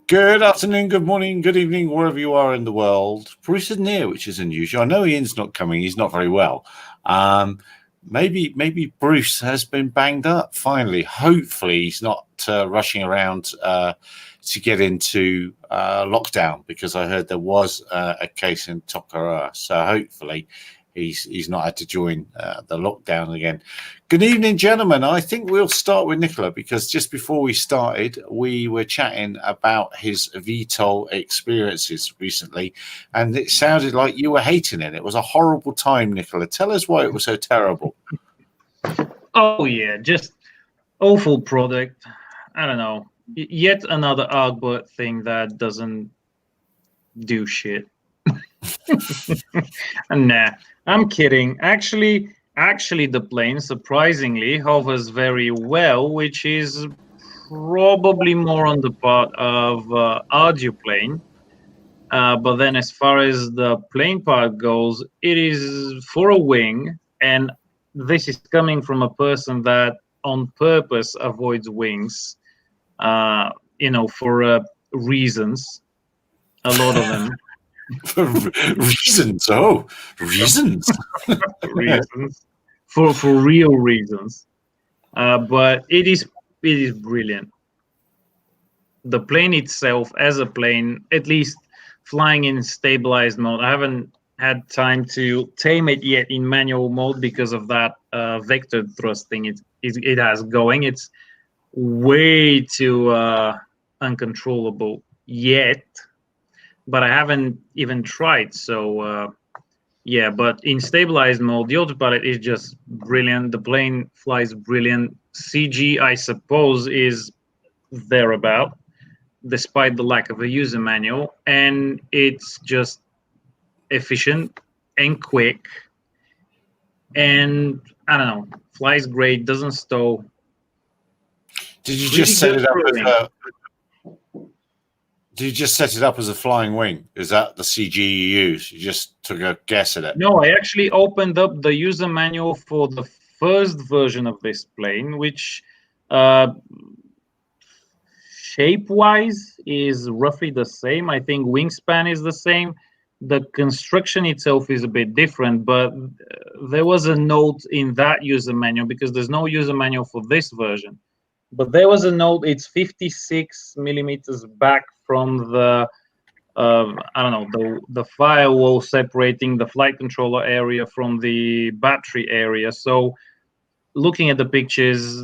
Good afternoon, good morning, good evening, wherever you are in the world. Bruce isn't here, which is unusual. I know Ian's not coming; he's not very well. Maybe Bruce has been banged up. Finally, hopefully, he's not rushing around to get into lockdown, because I heard there was a case in Tokoroa. So hopefully, he's not had to join the lockdown again. Good evening, gentlemen. I think we'll start with Nicola, because just before we started, we were chatting about his VTOL experiences recently, and it sounded like you were hating it. It was a horrible time, Nicola. Tell us why it was so terrible. Oh yeah, just awful product. I don't know. Yet another Argbot thing that doesn't do shit. Nah, I'm kidding. Actually, the plane surprisingly hovers very well, which is probably more on the part of Arduplane. But then, as far as the plane part goes, it is for a wing, and this is coming from a person that on purpose avoids wings, for reasons, a lot of them. For reasons. Oh, reasons. Reasons, for real reasons. But it is brilliant. The plane itself, as a plane, at least flying in stabilized mode. I haven't had time to tame it yet in manual mode because of that vector thrust thing it has going. It's way too uncontrollable yet, but I haven't even tried. So yeah, but in stabilized mode, the autopilot is just brilliant. The plane flies brilliant. CG, I suppose, is thereabout, despite the lack of a user manual, and it's just efficient and quick, and I don't know, flies great, doesn't stow. Did you just set it up as a? Did you just set it up as a flying wing? Is that the CG you use? You just took a guess at it? No, I actually opened up the user manual for the first version of this plane, which shape-wise is roughly the same. I think wingspan is the same. The construction itself is a bit different, but there was a note in that user manual, because there's no user manual for this version. But there was a note, it's 56 millimeters back from the, I don't know, the firewall separating the flight controller area from the battery area. So looking at the pictures,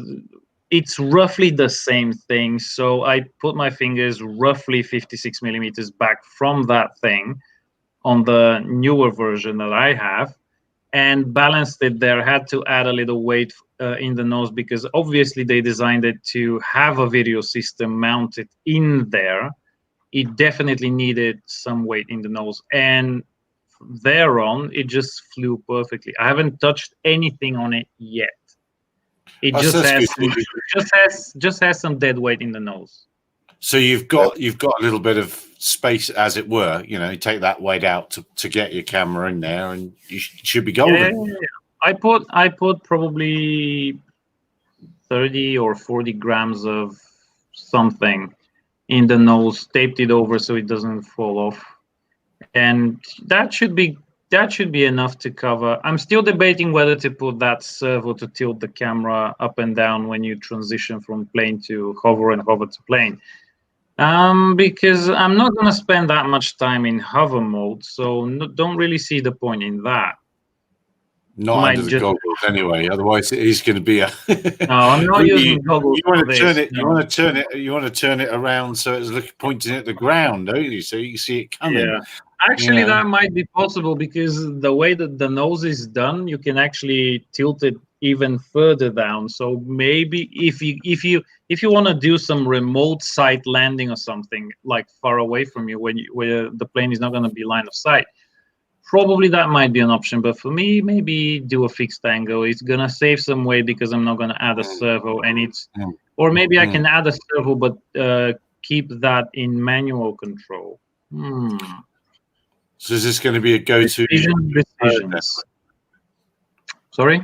it's roughly the same thing. So I put my fingers roughly 56 millimeters back from that thing on the newer version that I have, and balanced it there. Had to add a little weight in the nose, because obviously they designed it to have a video system mounted in there. It definitely needed some weight in the nose, and thereon it just flew perfectly. I haven't touched anything on it yet. It just has some dead weight in the nose. So you've got a little bit of space, as it were. You know, you take that weight out to get your camera in there, and you should be golden. Yeah. I put probably 30 or 40 grams of something in the nose, taped it over so it doesn't fall off, and that should be enough to cover. I'm still debating whether to put that servo to tilt the camera up and down when you transition from plane to hover and hover to plane. Because I'm not going to spend that much time in hover mode, so don't really see the point in that. Not under the goggles anyway. Otherwise, it is going to be a. No, I'm not using goggles. You want to turn it. You want to turn it. You want to turn it around so it's pointing at the ground, don't you? So you can see it coming. Yeah. Actually, that might be possible, because the way that the nose is done, you can actually tilt it even further down. So maybe if you want to do some remote site landing or something, like far away from you, where the plane is not going to be line of sight, probably that might be an option. But for me, maybe do a fixed angle. It's gonna save some weight, because I'm not gonna add a servo, and or maybe I can add a servo, but keep that in manual control. So is this going to be a go-to? Decisions. Sorry?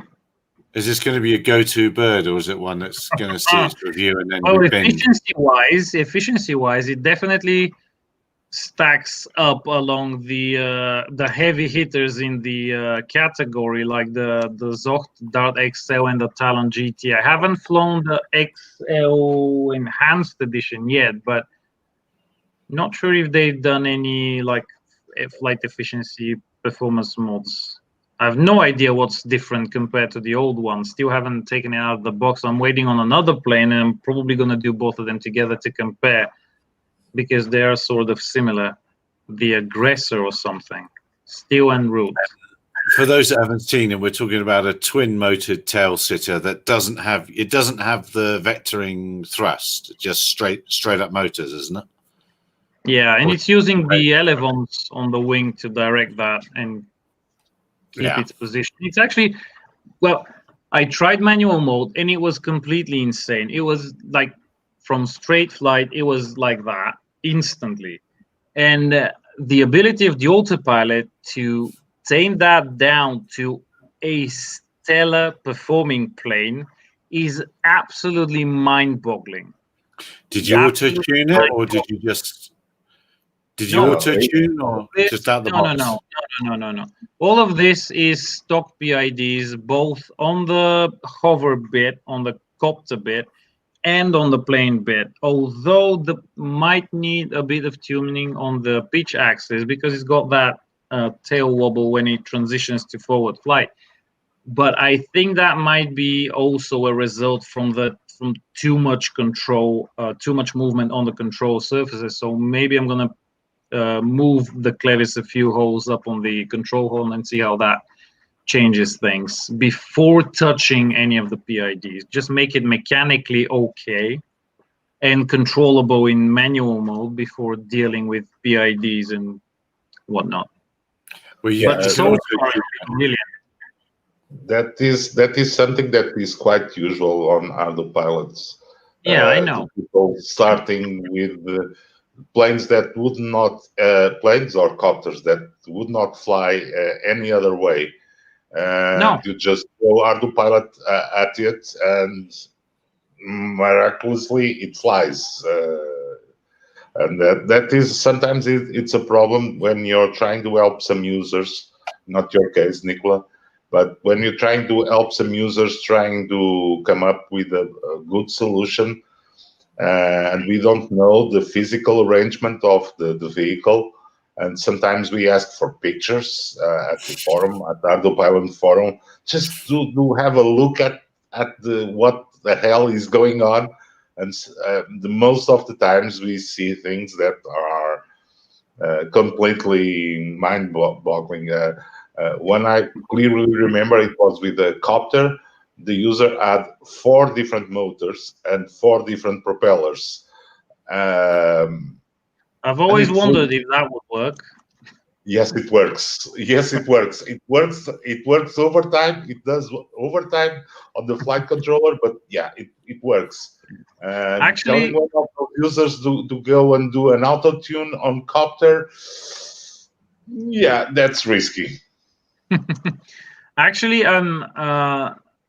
Is this going to be a go-to bird, or is it one that's going to see its review and then well, you binge? efficiency-wise, it definitely stacks up along the heavy hitters in the category, like the Zocht Dart XL and the Talon GT. I haven't flown the XL Enhanced Edition yet, but not sure if they've done any like flight efficiency performance mods. I have no idea what's different compared to the old one. Still haven't taken it out of the box. I'm waiting on another plane, and I'm probably going to do both of them together to compare, because they are sort of similar. The Aggressor or something, Steel and Root. For those that haven't seen it, we're talking about a twin-motored tail sitter that doesn't have the vectoring thrust, just straight up motors, isn't it? Yeah, and it's using the elevons on the wing to direct that and keep its position. It's actually, well, I tried manual mode and it was completely insane. It was like from straight flight, it was like that instantly. And the ability of the autopilot to tame that down to a stellar performing plane is absolutely mind-boggling. Did you auto-tune it, or did you just... Did you auto-tune, or just out the box? No. All of this is stock PIDs, both on the hover bit, on the copter bit, and on the plane bit. Although the might need a bit of tuning on the pitch axis, because it's got that tail wobble when it transitions to forward flight. But I think that might be also a result from too much control, too much movement on the control surfaces. So maybe I'm gonna move the clevis a few holes up on the control hole and see how that changes things before touching any of the PIDs. Just make it mechanically okay and controllable in manual mode before dealing with PIDs and whatnot. Well, yeah, but so far, brilliant. That is something that is quite usual on autopilots. Yeah, I know. People starting with planes that would not, planes or copters that would not fly any other way. No. You just go autopilot at it, and miraculously it flies. And that is sometimes it's a problem when you're trying to help some users. Not your case, Nicola. But when you're trying to help some users trying to come up with a good solution, and we don't know the physical arrangement of the vehicle, and sometimes we ask for pictures at the forum, at the Autopilot forum, just to have a look at what the hell is going on. And the most of the times we see things that are completely mind-boggling. When I clearly remember, it was with the copter. The user had 4 different motors and 4 different propellers. I've always wondered if that would work. Yes, it works. Yes, it works. It works. It works overtime. It does overtime on the flight controller, but yeah, it works. Actually, telling one of the users to go and do an auto tune on copter, yeah, that's risky. Actually,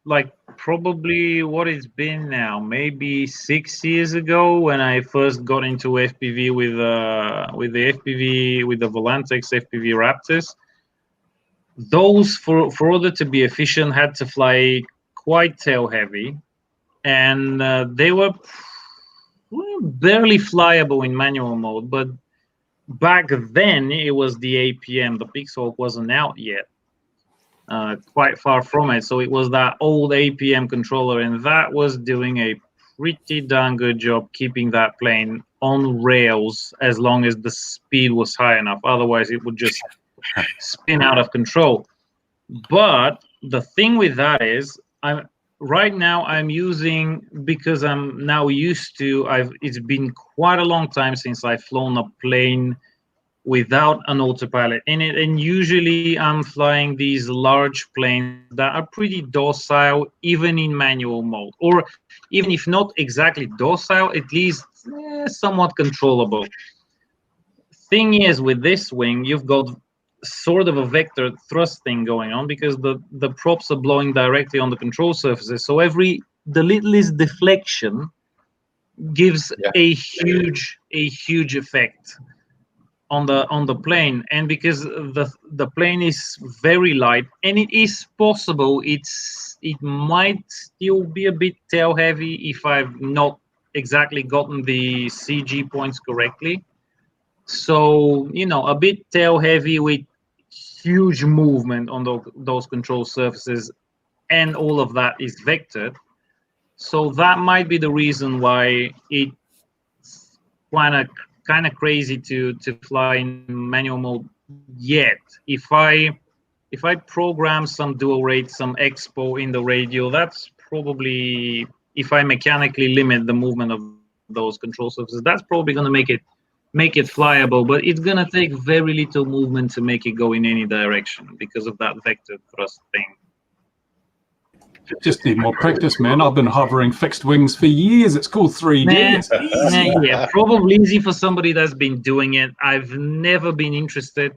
like probably what it's been now, maybe 6 years ago, when I first got into FPV with the Volantex FPV Raptors. Those, for order to be efficient, had to fly quite tail heavy, and they were barely flyable in manual mode. But back then, it was the APM. The Pixel wasn't out yet. Quite far from it. So it was that old APM controller, and that was doing a pretty darn good job keeping that plane on rails as long as the speed was high enough. Otherwise, it would just spin out of control. But the thing with that is, right now I'm using, because I'm now used to, it's been quite a long time since I've flown a plane without an autopilot in it, and usually I'm flying these large planes that are pretty docile even in manual mode, or even if not exactly docile, at least somewhat controllable. Thing is, with this wing, you've got sort of a vector thrust thing going on, because the props are blowing directly on the control surfaces. So the littlest deflection gives a huge effect on the plane. And because the plane is very light, and it is possible it might still be a bit tail heavy if I've not exactly gotten the CG points correctly. So, a bit tail heavy with huge movement on those control surfaces, and all of that is vectored. So that might be the reason why it's kind of crazy to fly in manual mode yet. If I program some dual rate, some expo in the radio, that's probably, if I mechanically limit the movement of those control surfaces, that's probably going to make it flyable. But it's going to take very little movement to make it go in any direction because of that vector thrust thing. Just need more practice, man. I've been hovering fixed wings for years. It's called 3D. Yeah, probably easy for somebody that's been doing it. I've never been interested.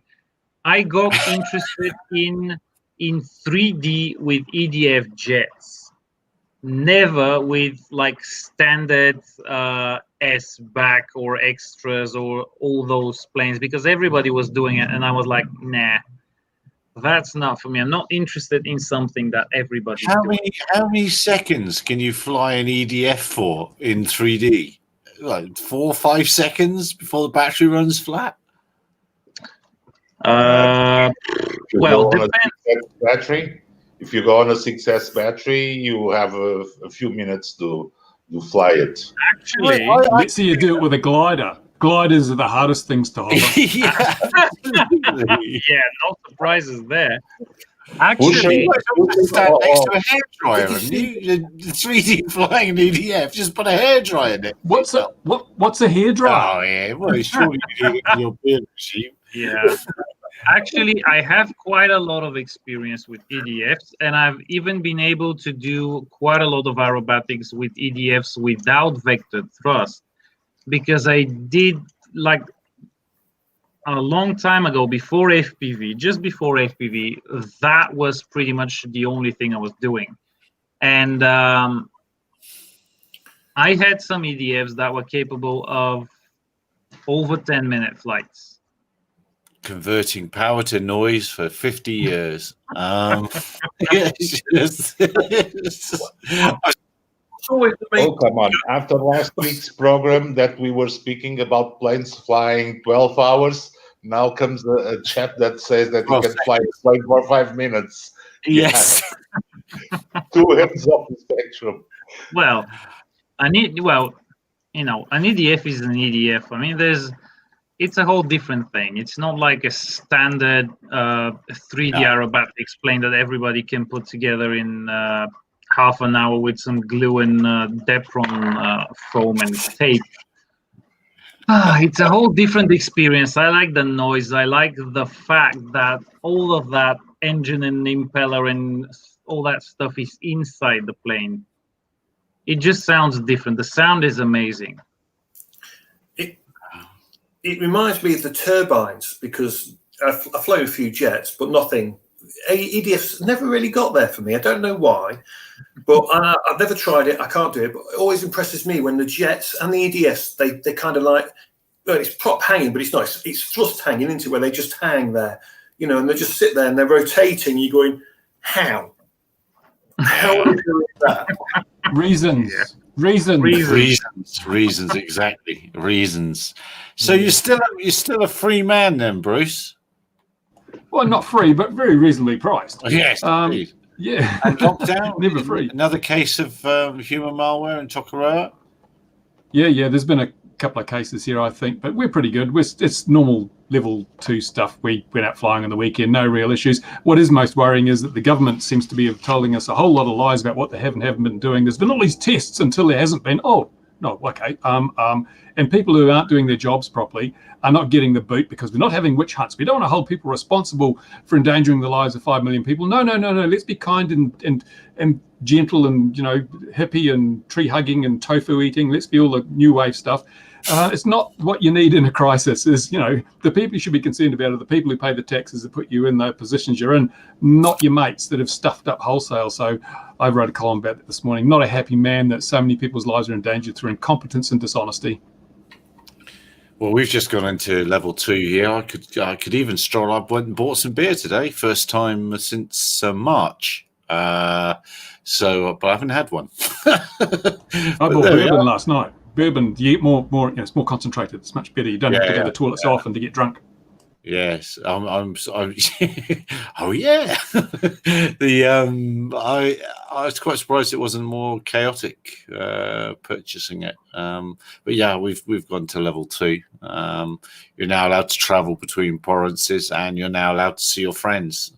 I got interested in 3D with EDF jets, never with like standard S-back or extras or all those planes, because everybody was doing it, and I was like, nah. That's not for me. I'm not interested in something that everybody's doing. How many seconds can you fly an EDF for in 3D? Like 4 or 5 seconds before the battery runs flat? Well, depends. Battery. If you go on a 6S battery, you have a few minutes to fly it. Actually, let's see you do it with a glider. Gliders are the hardest things to hover. Yeah, no surprises there. Actually, stand next to a hairdryer and 3D flying an EDF. Just put a hairdryer in it. What's a hairdryer? Oh yeah, well, surely you do it in your beard machine. Yeah. Actually, I have quite a lot of experience with EDFs, and I've even been able to do quite a lot of aerobatics with EDFs without vectored thrust, because I did, like, a long time ago, before FPV, just before FPV, that was pretty much the only thing I was doing. And I had some EDFs that were capable of over 10-minute flights. Converting power to noise for 50 years. Oh, come on. After last week's program that we were speaking about planes flying 12 hours, now comes a chap that says that he can fly a plane for 5 minutes. Yes. Yeah. 2 ends of the spectrum. Well, an EDF is an EDF. I mean, it's a whole different thing. It's not like a standard 3D aerobatics plane that everybody can put together in half an hour with some glue and Depron foam and tape. It's a whole different experience. I like the noise. I like the fact that all of that engine and impeller and all that stuff is inside the plane. It just sounds different. The sound is amazing. It reminds me of the turbines, because I've flown a few jets, but nothing. EDF's never really got there for me. I don't know why, but I've never tried it. I can't do it. But it always impresses me when the jets and the EDFs, they kind of like, well, it's prop hanging, but it's not. It's thrust hanging into where they just hang there, and they just sit there and they're rotating. You're going, how? How are you doing that? Reasons. Yeah. Reasons, exactly. Reasons. So you're still a free man then, Bruce? Well, not free, but very reasonably priced. Yes. Yeah. And lockdown? Never free. Another case of human malware in Tokoroa? Yeah. There's been a couple of cases here, I think, but we're pretty good. It's normal level 2 stuff. We went out flying on the weekend, no real issues. What is most worrying is that the government seems to be telling us a whole lot of lies about what they haven't been doing. There's been all these tests until there hasn't been. Oh, no, okay. And people who aren't doing their jobs properly are not getting the boot, because we're not having witch hunts. We don't want to hold people responsible for endangering the lives of 5 million people. No. Let's be kind and gentle and, hippie and tree hugging and tofu eating. Let's be all the new wave stuff. It's not what you need in a crisis. Is, the people you should be concerned about are the people who pay the taxes that put you in the positions you're in, not your mates that have stuffed up wholesale. So I wrote a column about that this morning. Not a happy man that so many people's lives are endangered through incompetence and dishonesty. Well, we've just gone into level 2 here. I could even stroll. I went and bought some beer today, first time since March. But I haven't had one. I bought bourbon last night. Bourbon, you get more. It's more concentrated. It's much better. You don't have to go to the toilet so often to get drunk. Yes, I'm oh yeah. I was quite surprised it wasn't more chaotic purchasing it. But yeah, we've gone to level 2. You're now allowed to travel between provinces, and you're now allowed to see your friends,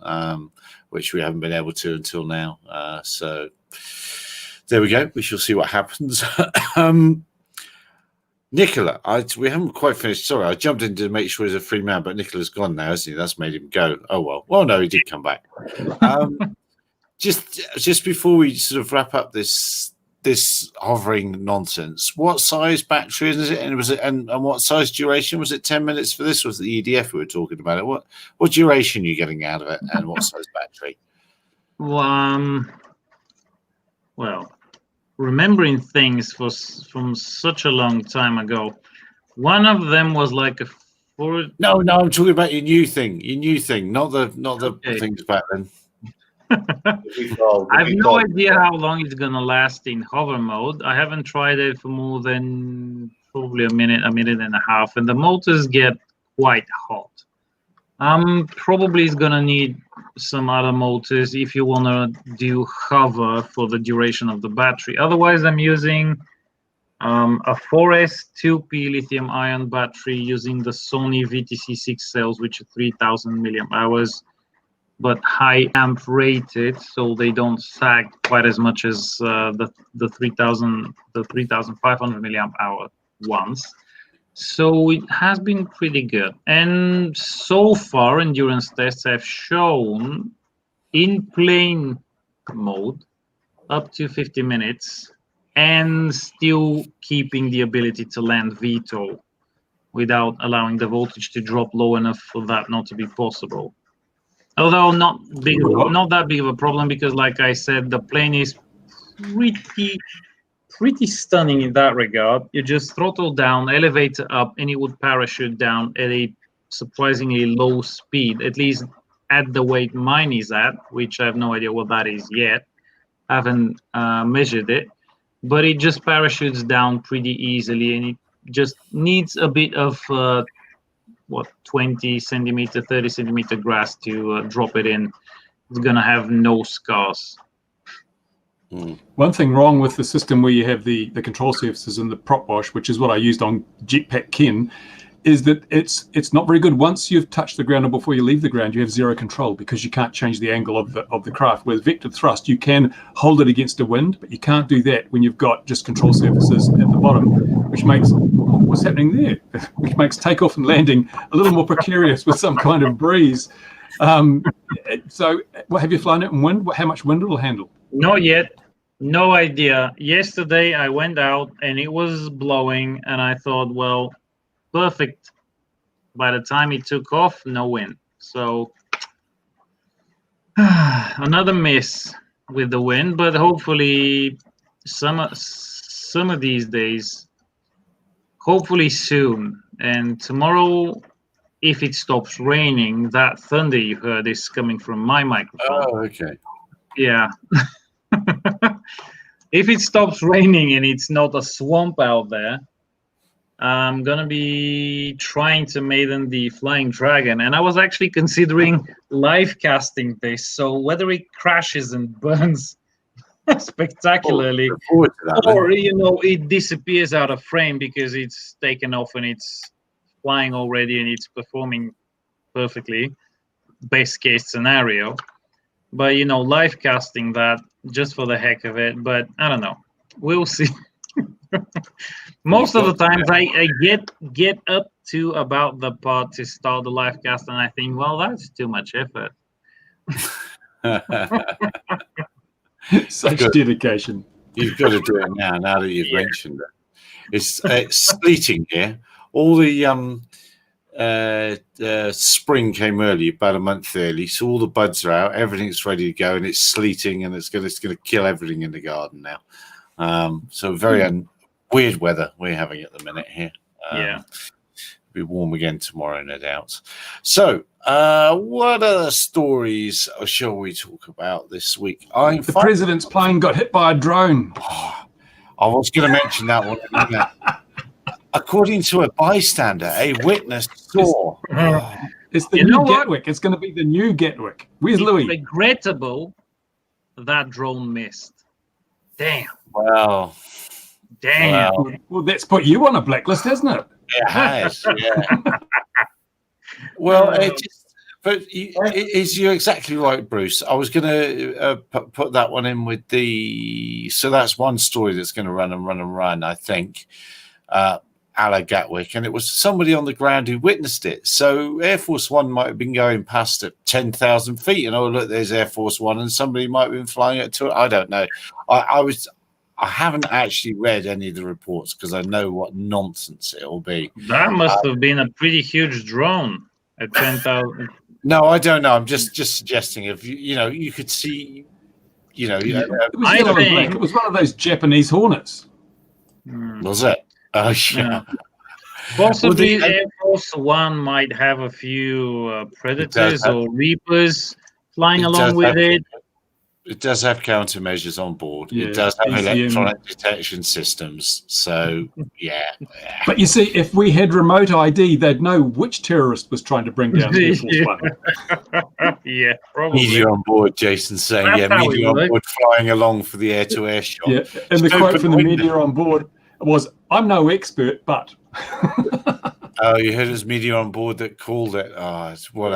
which we haven't been able to until now. So there we go. We shall see what happens. Nicola, we haven't quite finished. Sorry, I jumped in to make sure he's a free man, but Nicola's gone now, hasn't he? That's made him go. Oh, well. Well, no, he did come back. Just before we sort of wrap up this hovering nonsense, what size battery is it? And what size duration? Was it 10 minutes for this? Was the EDF we were talking about it? What duration are you getting out of it, and what size battery? Well, remembering things from such a long time ago, one of them was like a 4. No, I'm talking about your new thing, not the Okay. things back then. I have no idea how long it's gonna last in hover mode. I haven't tried it for more than probably a minute and a half, and the motors get quite hot. Probably is gonna need some other motors if you wanna do hover for the duration of the battery. Otherwise, I'm using a 4S 2P lithium-ion battery using the Sony VTC6 cells, which are 3,000 milliamp hours, but high amp rated, so they don't sag quite as much as the 3,500 milliamp hour ones. So it has been pretty good. And so far, endurance tests have shown in plane mode up to 50 minutes and still keeping the ability to land VTOL without allowing the voltage to drop low enough for that not to be possible. Although not that big of a problem, because like I said, the plane is pretty stunning in that regard. You just throttle down, elevator up, and it would parachute down at a surprisingly low speed, at least at the weight mine is at, which I have no idea what that is yet. I haven't measured it, but it just parachutes down pretty easily, and it just needs a bit of 20 centimeter, 30 centimeter grass to drop it in. It's gonna have no scars. One thing wrong with the system where you have the control surfaces and the prop wash, which is what I used on Jetpack Ken, is that it's not very good. Once you've touched the ground and before you leave the ground, you have zero control because you can't change the angle of the craft. With vectored thrust, you can hold it against the wind, but you can't do that when you've got just control surfaces at the bottom, which makes what's happening there, which makes takeoff and landing a little more precarious with some kind of breeze. So, have you flown it in wind? How much wind it will handle? Not yet. No idea. Yesterday I went out and it was blowing, and I thought, well, perfect. By the time it took off, no wind. So another miss with the wind, but hopefully some of these days, hopefully soon. And tomorrow, if it stops raining, that thunder you heard is coming from my microphone. Oh, okay. Yeah. If it stops raining and it's not a swamp out there, I'm gonna be trying to maiden the Flying Dragon, and I was actually considering live casting this. So whether it crashes and burns spectacularly, or it disappears out of frame because it's taken off and it's flying already and it's performing perfectly, best case scenario. But live casting that just for the heck of it. But I don't know. We'll see. Most of the times I get up to about the part to start the live cast, and I think, well, that's too much effort. Such dedication. You've got to do it now that you've mentioned it. It's sleeting here. All the spring came early, about a month early, so all the buds are out, everything's ready to go, and it's sleeting, and it's going to kill everything in the garden now. So very weird weather we're having at the minute here. Yeah. Be warm again tomorrow, no doubt. So, what other stories shall we talk about this week? The president's plane got hit by a drone. I was going to mention that one. According to a bystander, a witness saw. It's the new Gatwick. It's going to be the new Gatwick. Where's Louis? Regrettable that drone missed. Damn. Well, damn. Well, that's put you on a blacklist, hasn't it? It has. Yeah. Well, you're exactly right, Bruce. I was going to put that one in with the. So that's one story that's going to run and run and run, I think. A la Gatwick, and it was somebody on the ground who witnessed it. So Air Force One might have been going past at 10,000 feet, and oh look, there's Air Force One, and somebody might have been flying at 2. I don't know. I haven't actually read any of the reports because I know what nonsense it'll be. That must have been a pretty huge drone at 10,000. No, I don't know. I'm just suggesting if you could see, it was yellow and black. It was one of those Japanese Hornets. Was it? Oh, yeah. Possibly Air Force One might have a few Predators or Reapers flying along with it. It does have countermeasures on board. Yeah, it does have ECM. electronic detection systems. So, yeah. But you see, if we had remote ID, they'd know which terrorist was trying to bring down Air Force One. Yeah, probably. Media on board, Jason saying, That's media on board flying along for the air-to-air shot. Yeah, and the quote from the media on board was, "I'm no expert, but." Oh, you heard his media on board that called it. Oh, it's what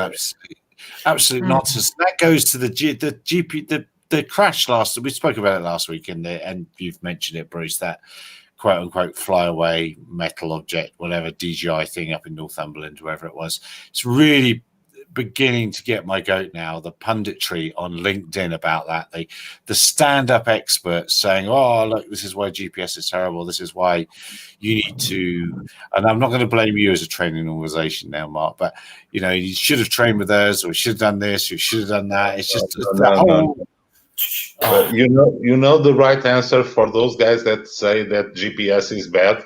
absolute nonsense. That goes to the crash last. We spoke about it last week, and you've mentioned it, Bruce. That quote unquote flyaway metal object, whatever DJI thing up in Northumberland, wherever it was. It's really beginning to get my goat now. The punditry on LinkedIn about that, the stand-up experts saying, "Oh, look, this is why GPS is terrible. This is why you need to." And I'm not going to blame you as a training organization now, Mark, but you should have trained with us, or you should have done this, or you should have done that. It's just you know the right answer for those guys that say that GPS is bad.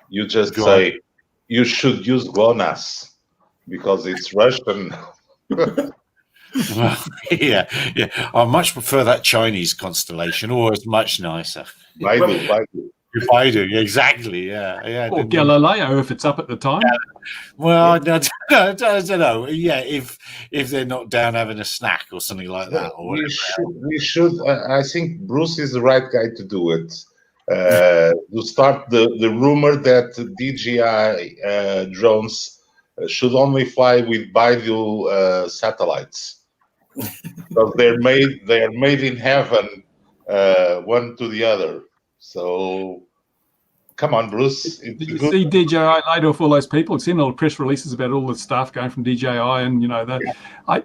You just say you should use GLONASS. Because it's Russian. Well, yeah. I much prefer that Chinese constellation. Oh, it's much nicer. Baidu, exactly. Yeah. Or Galileo, if it's up at the time. Well, I don't know. Yeah, if they're not down having a snack or something like that. Or we should. I think Bruce is the right guy to do it. To start the rumor that DJI drones should only fly with Baidu satellites, because they are made in heaven, one to the other. So, come on, Bruce. Did you see DJI laid off all those people? I've seen all the press releases about all the staff going from DJI, and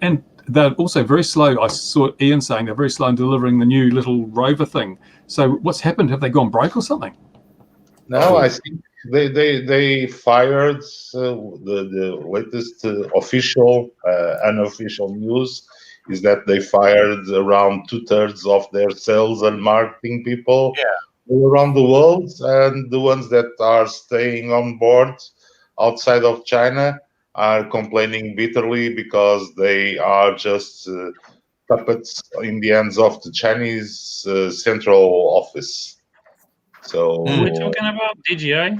and they're also very slow. I saw Ian saying they're very slow in delivering the new little rover thing. So, what's happened? Have they gone broke or something? No, I think they fired the latest official, unofficial news is that they fired around 2/3 of their sales and marketing people all around the world, and the ones that are staying on board outside of China are complaining bitterly because they are just puppets in the hands of the Chinese central office. So we're talking about DJI.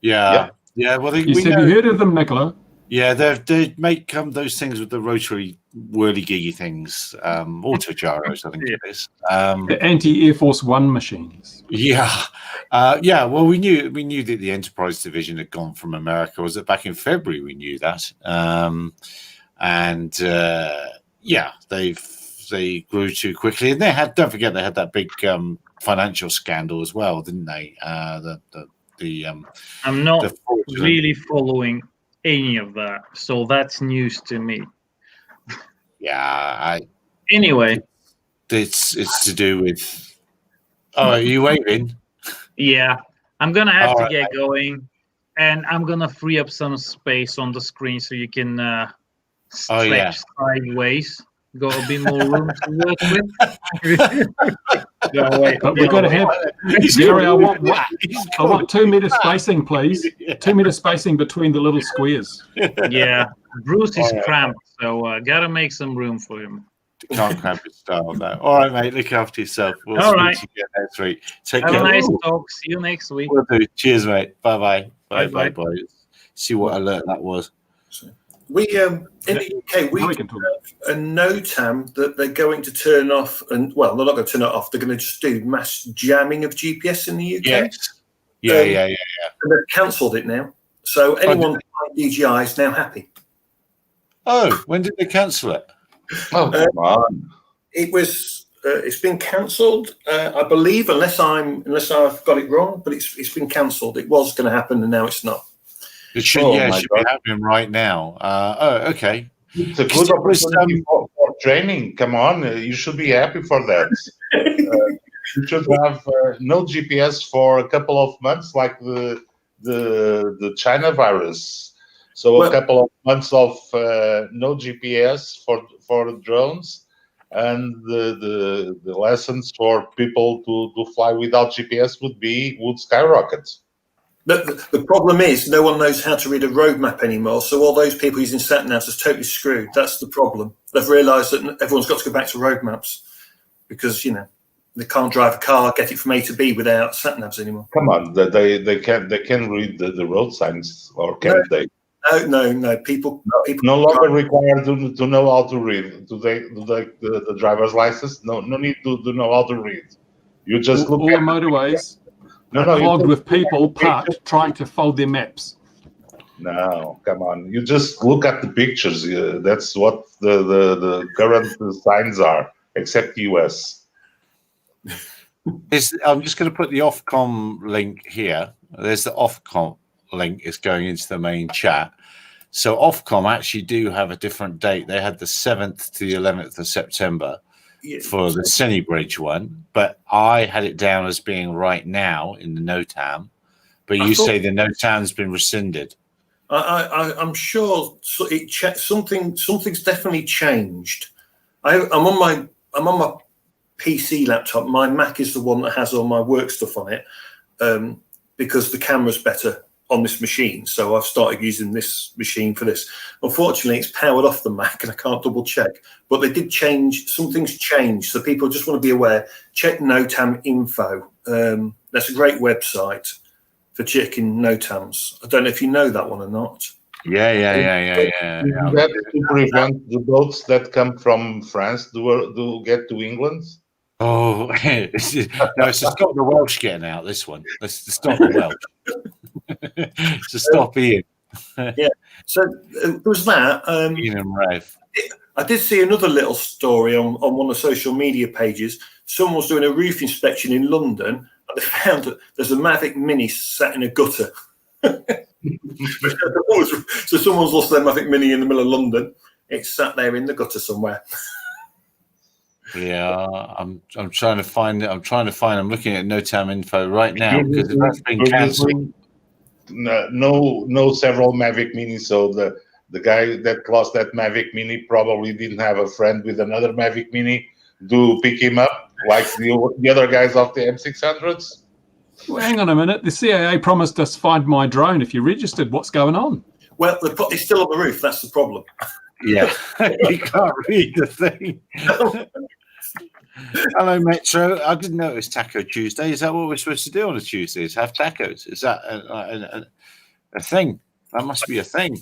Yeah. Well, have you heard of them, Nicola? Yeah, they make those things with the rotary whirly-giggy things, autogyros, I think it is. The anti-Air Force One machines. Yeah. Well, we knew that the Enterprise division had gone from America. Was it back in February? We knew that, they grew too quickly, and don't forget they had that big financial scandal as well, didn't they? I'm not really following any of that, so that's news to me. Yeah. Anyway, it's to do with. Oh, are you waving? Yeah, I'm gonna have All to right, get going, and I'm gonna free up some space on the screen so you can stretch yeah. sideways. Got a bit more room to work with. No, wait, But we've got to have, Gary, I want 2 meter spacing, please. 2 meter spacing between the little squares. Yeah, Bruce is All right. cramped, so gotta make some room for him. Can't cramp his style now. All right, mate. Look after yourself. We'll All speak right. to you next week. Take Have care. a nice talk. See you next week. Will do. Cheers, mate. Bye-bye. Bye-bye. Bye-bye. See what alert that was. We in the UK Now we we can talk. have a NOTAM that they're going to turn off, and well, they're not going to turn it off. They're going to just do mass jamming of GPS in the UK. Yes. Yeah. And they've cancelled it now. So anyone buying DJI is now happy. Oh, when did they cancel it? Oh, come on. It was. It's been cancelled, I believe, unless I've got it wrong. But it's been cancelled. It was going to happen, and now it's not. It should. Oh, It my should God. be happening right now. Okay. It's a Because good it was, opportunity for training. Come on, you should be happy for that. You should have no GPS for a couple of months, like the China virus. So Well- a couple of months of no GPS for drones, and the lessons for people to fly without GPS would skyrocket. The problem is no one knows how to read a road map anymore. So all those people using sat navs are totally screwed. That's the problem. They've realised that everyone's got to go back to road maps because they can't drive a car, get it from A to B without sat navs anymore. Come on, they can read the road signs, or can't they? No. People No longer required to know how to read. Do the driver's license? No need to know how to read. You just All look the at motorways no, are you clogged just- with people parked trying to fold their maps. No, come on. You just look at the pictures. That's what the current signs are, except US. I'm just going to put the Ofcom link here. There's the Ofcom link. It's going into the main chat. So Ofcom actually do have a different date. They had the 7th to the 11th of September for the Senny Bridge one, but I had it down as being right now in the NOTAM. But you say the NOTAM's been rescinded. I'm sure something's definitely changed. I'm on my PC laptop. My Mac is the one that has all my work stuff on it because the camera's better on this machine. So I've started using this machine for this. Unfortunately, it's powered off the Mac and I can't double check. But they did change. Something's changed. So people just want to be aware. Check NOTAM info. That's a great website for checking NOTAMs. I don't know if you know that one or not. Yeah. That to prevent the boats that come from France to get to England. Oh, it's to stop the Welsh getting out. This one. Let's stop the Welsh. To stop Ian. So there was that. Ian and Rafe. I did see another little story on one of the social media pages. Someone was doing a roof inspection in London, and they found that there's a Mavic Mini sat in a gutter. So someone's lost their Mavic Mini in the middle of London. It's sat there in the gutter somewhere. Yeah, I'm trying to find it. I'm looking at NOTAM info right now because that's been cancelled. No, several Mavic Mini. So the guy that lost that Mavic Mini probably didn't have a friend with another Mavic Mini to pick him up, like the other guys of the M600s. Well, hang on a minute. The CAA promised us Find My Drone if you registered. What's going on? Well, it's still on the roof. That's the problem. Yeah, you can't read the thing. Hello, Metro. I didn't know it was Taco Tuesday. Is that what we're supposed to do on a Tuesday? Is have tacos? Is that a thing? That must be a thing.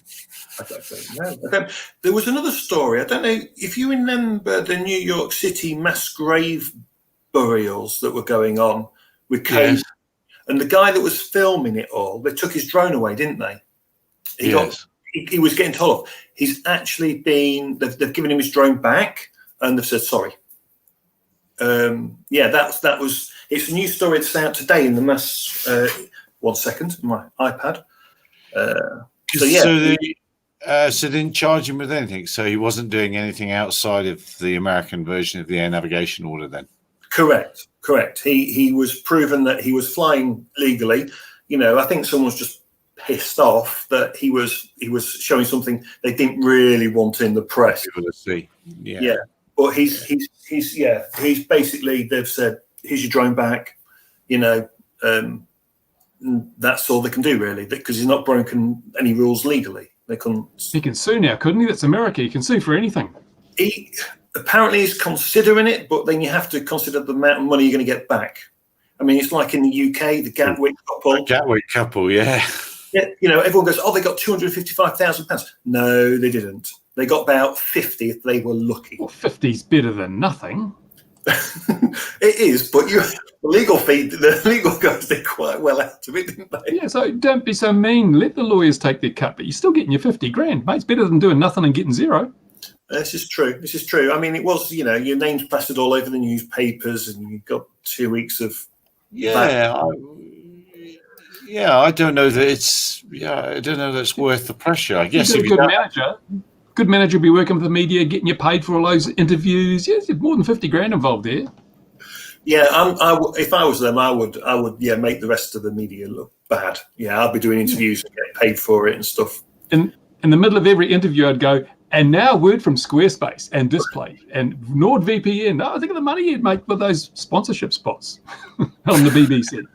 I don't know. There was another story. I don't know if you remember the New York City mass grave burials that were going on with Kate. Yes. And the guy that was filming it all, they took his drone away, didn't they? He was getting told off. He's actually been, they've given him his drone back and they've said sorry. That was, it's a new story that's out today in the mass, 1 second, my iPad. So they didn't charge him with anything. So he wasn't doing anything outside of the American version of the air navigation order then? Correct. Correct. He was proven that he was flying legally. You know, I think someone's just pissed off that he was showing something they didn't really want in the press. People to see. Yeah. Yeah. But he's basically, they've said, here's your drone back, you know, that's all they can do really, because he's not broken any rules legally. They couldn't. He can sue now, couldn't he? That's America. He can sue for anything. He apparently is considering it, but then you have to consider the amount of money you're going to get back. I mean, it's like in the UK, the Gatwick couple. Gatwick couple, yeah. Yeah, you know, everyone goes, oh, they got £255,000. No, they didn't. They got about 50 if they were lucky. Well, 50's better than nothing. It is, but the legal guys did quite well out of it, didn't they? Yeah, so don't be so mean. Let the lawyers take their cut, but you're still getting your 50 grand. Mate, it's better than doing nothing and getting zero. This is true. This is true. I mean, it was, you know, your name's plastered all over the newspapers and you got 2 weeks of... Yeah, I don't know that it's... Yeah, I don't know that it's worth the pressure. I guess if you're a good manager will be working with the media, getting you paid for all those interviews. Yes, there's more than 50 grand involved there. Yeah, if I was them, I would, make the rest of the media look bad. Yeah, I'd be doing interviews and getting paid for it and stuff. In the middle of every interview, I'd go, and now a word from Squarespace and Display and NordVPN. Oh, think of the money you'd make with those sponsorship spots on the BBC.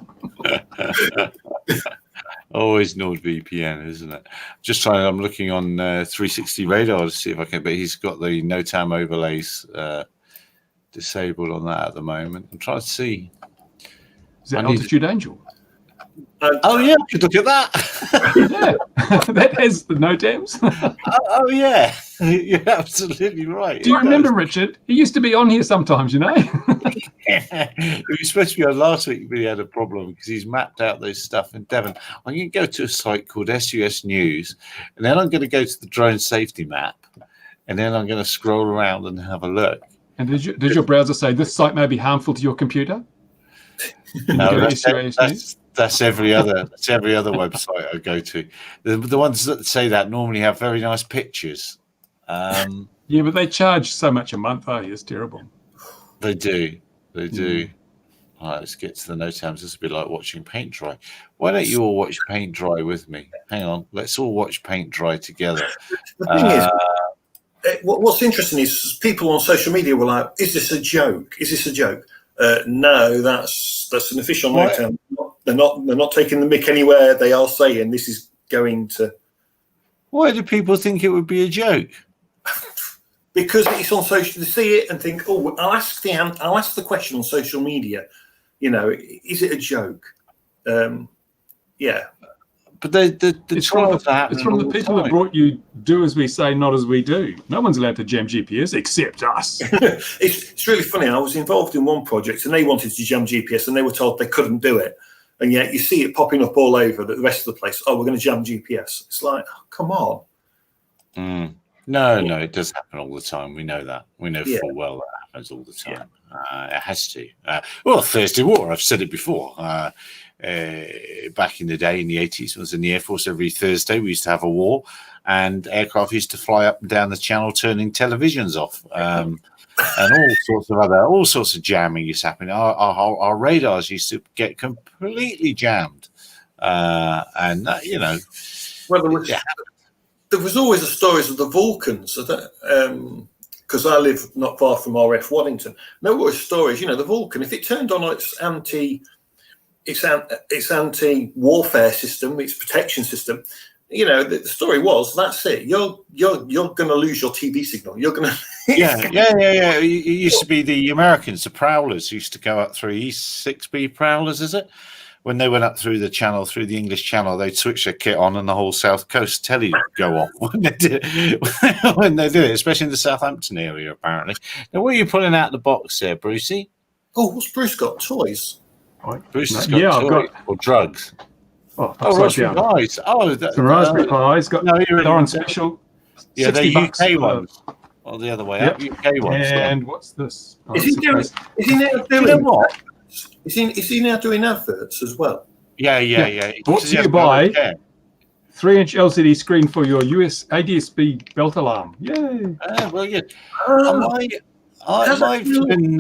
Always NordVPN, isn't it? I'm looking on 360 Radar to see if I can, but he's got the NOTAM overlays disabled on that at the moment. I'm trying to see. Is that Altitude Angel? Oh yeah, I could look at that. Yeah, that has the NOTAMs. Oh yeah, you're absolutely right. Do you remember Richard? He used to be on here sometimes, you know. He was supposed to be on last week, but he had a problem because he's mapped out those stuff in Devon. I'm going to go to a site called SUS News, and then I'm going to go to the drone safety map, and then I'm going to scroll around and have a look. And did your browser say this site may be harmful to your computer? No, that's every other website I go to. The ones that say that normally have very nice pictures. Yeah, but they charge so much a month. Oh, it's terrible. They do. All right, let's get to the NOTAMs. This will be like watching paint dry. Why don't you all watch paint dry with me? Hang on, let's all watch paint dry together. The thing is, what's interesting is people on social media were like, "Is this a joke? Is this a joke?" No, that's an official NOTAM. They're not taking the mick anywhere. They are saying this is going to. Why do people think it would be a joke? Because it's on social. They see it and think, "Oh, I'll ask the question on social media." You know, is it a joke? Yeah. But it's from the people that brought you do as we say, not as we do. No one's allowed to jam GPS except us. It's really funny. I was involved in one project and they wanted to jam GPS and they were told they couldn't do it. And yet you see it popping up all over the rest of the place. Oh, we're going to jam GPS. It's like, oh, come on. No, it does happen all the time. We know that. We know full well that happens all the time. It has to. Well, Thursday War, I've said it before. Back in the day, in the 80s, I was in the Air Force. Every Thursday, we used to have a war, and aircraft used to fly up and down the channel, turning televisions off, and all sorts of jamming used to happen. Our radars used to get completely jammed, and you know. Well, there was always the stories of the Vulcans, because I live not far from RF Waddington. There were stories, you know, the Vulcan, if it turned on its anti-warfare system, its protection system, you know, the story was, that's it. You're going to lose your TV signal. You're going to. Yeah. It used to be the Americans, the Prowlers, used to go up through E6B Prowlers, is it? When they went up through the channel, through the English Channel, they'd switch their kit on and the whole South Coast telly would go off when they did it, especially in the Southampton area, apparently. Now, what are you pulling out of the box there, Brucey? Oh, what's Bruce got? Toys? Bruce has got toys or drugs. Raspberry Pis. Some Raspberry Pis. Got Lauren Special. Yeah, they're UK ones. Or the other way up, UK ones. And what's this? Is he now doing what? Is he now doing adverts as well? Yeah. Brought to you by 3-inch LCD screen for your US ADS-B belt alarm. Yay! Well, yeah. I might have been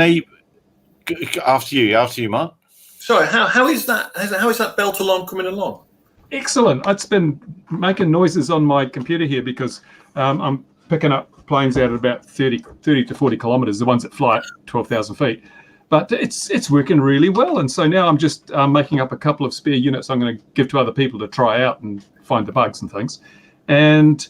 After you, Mark. Sorry, how is that? How is that belt alarm coming along? Excellent. It's been making noises on my computer here because I'm picking up planes out at about 30 to 40 kilometers, the ones that fly at 12,000 feet. But it's working really well. And so now I'm just making up a couple of spare units I'm going to give to other people to try out and find the bugs and things. And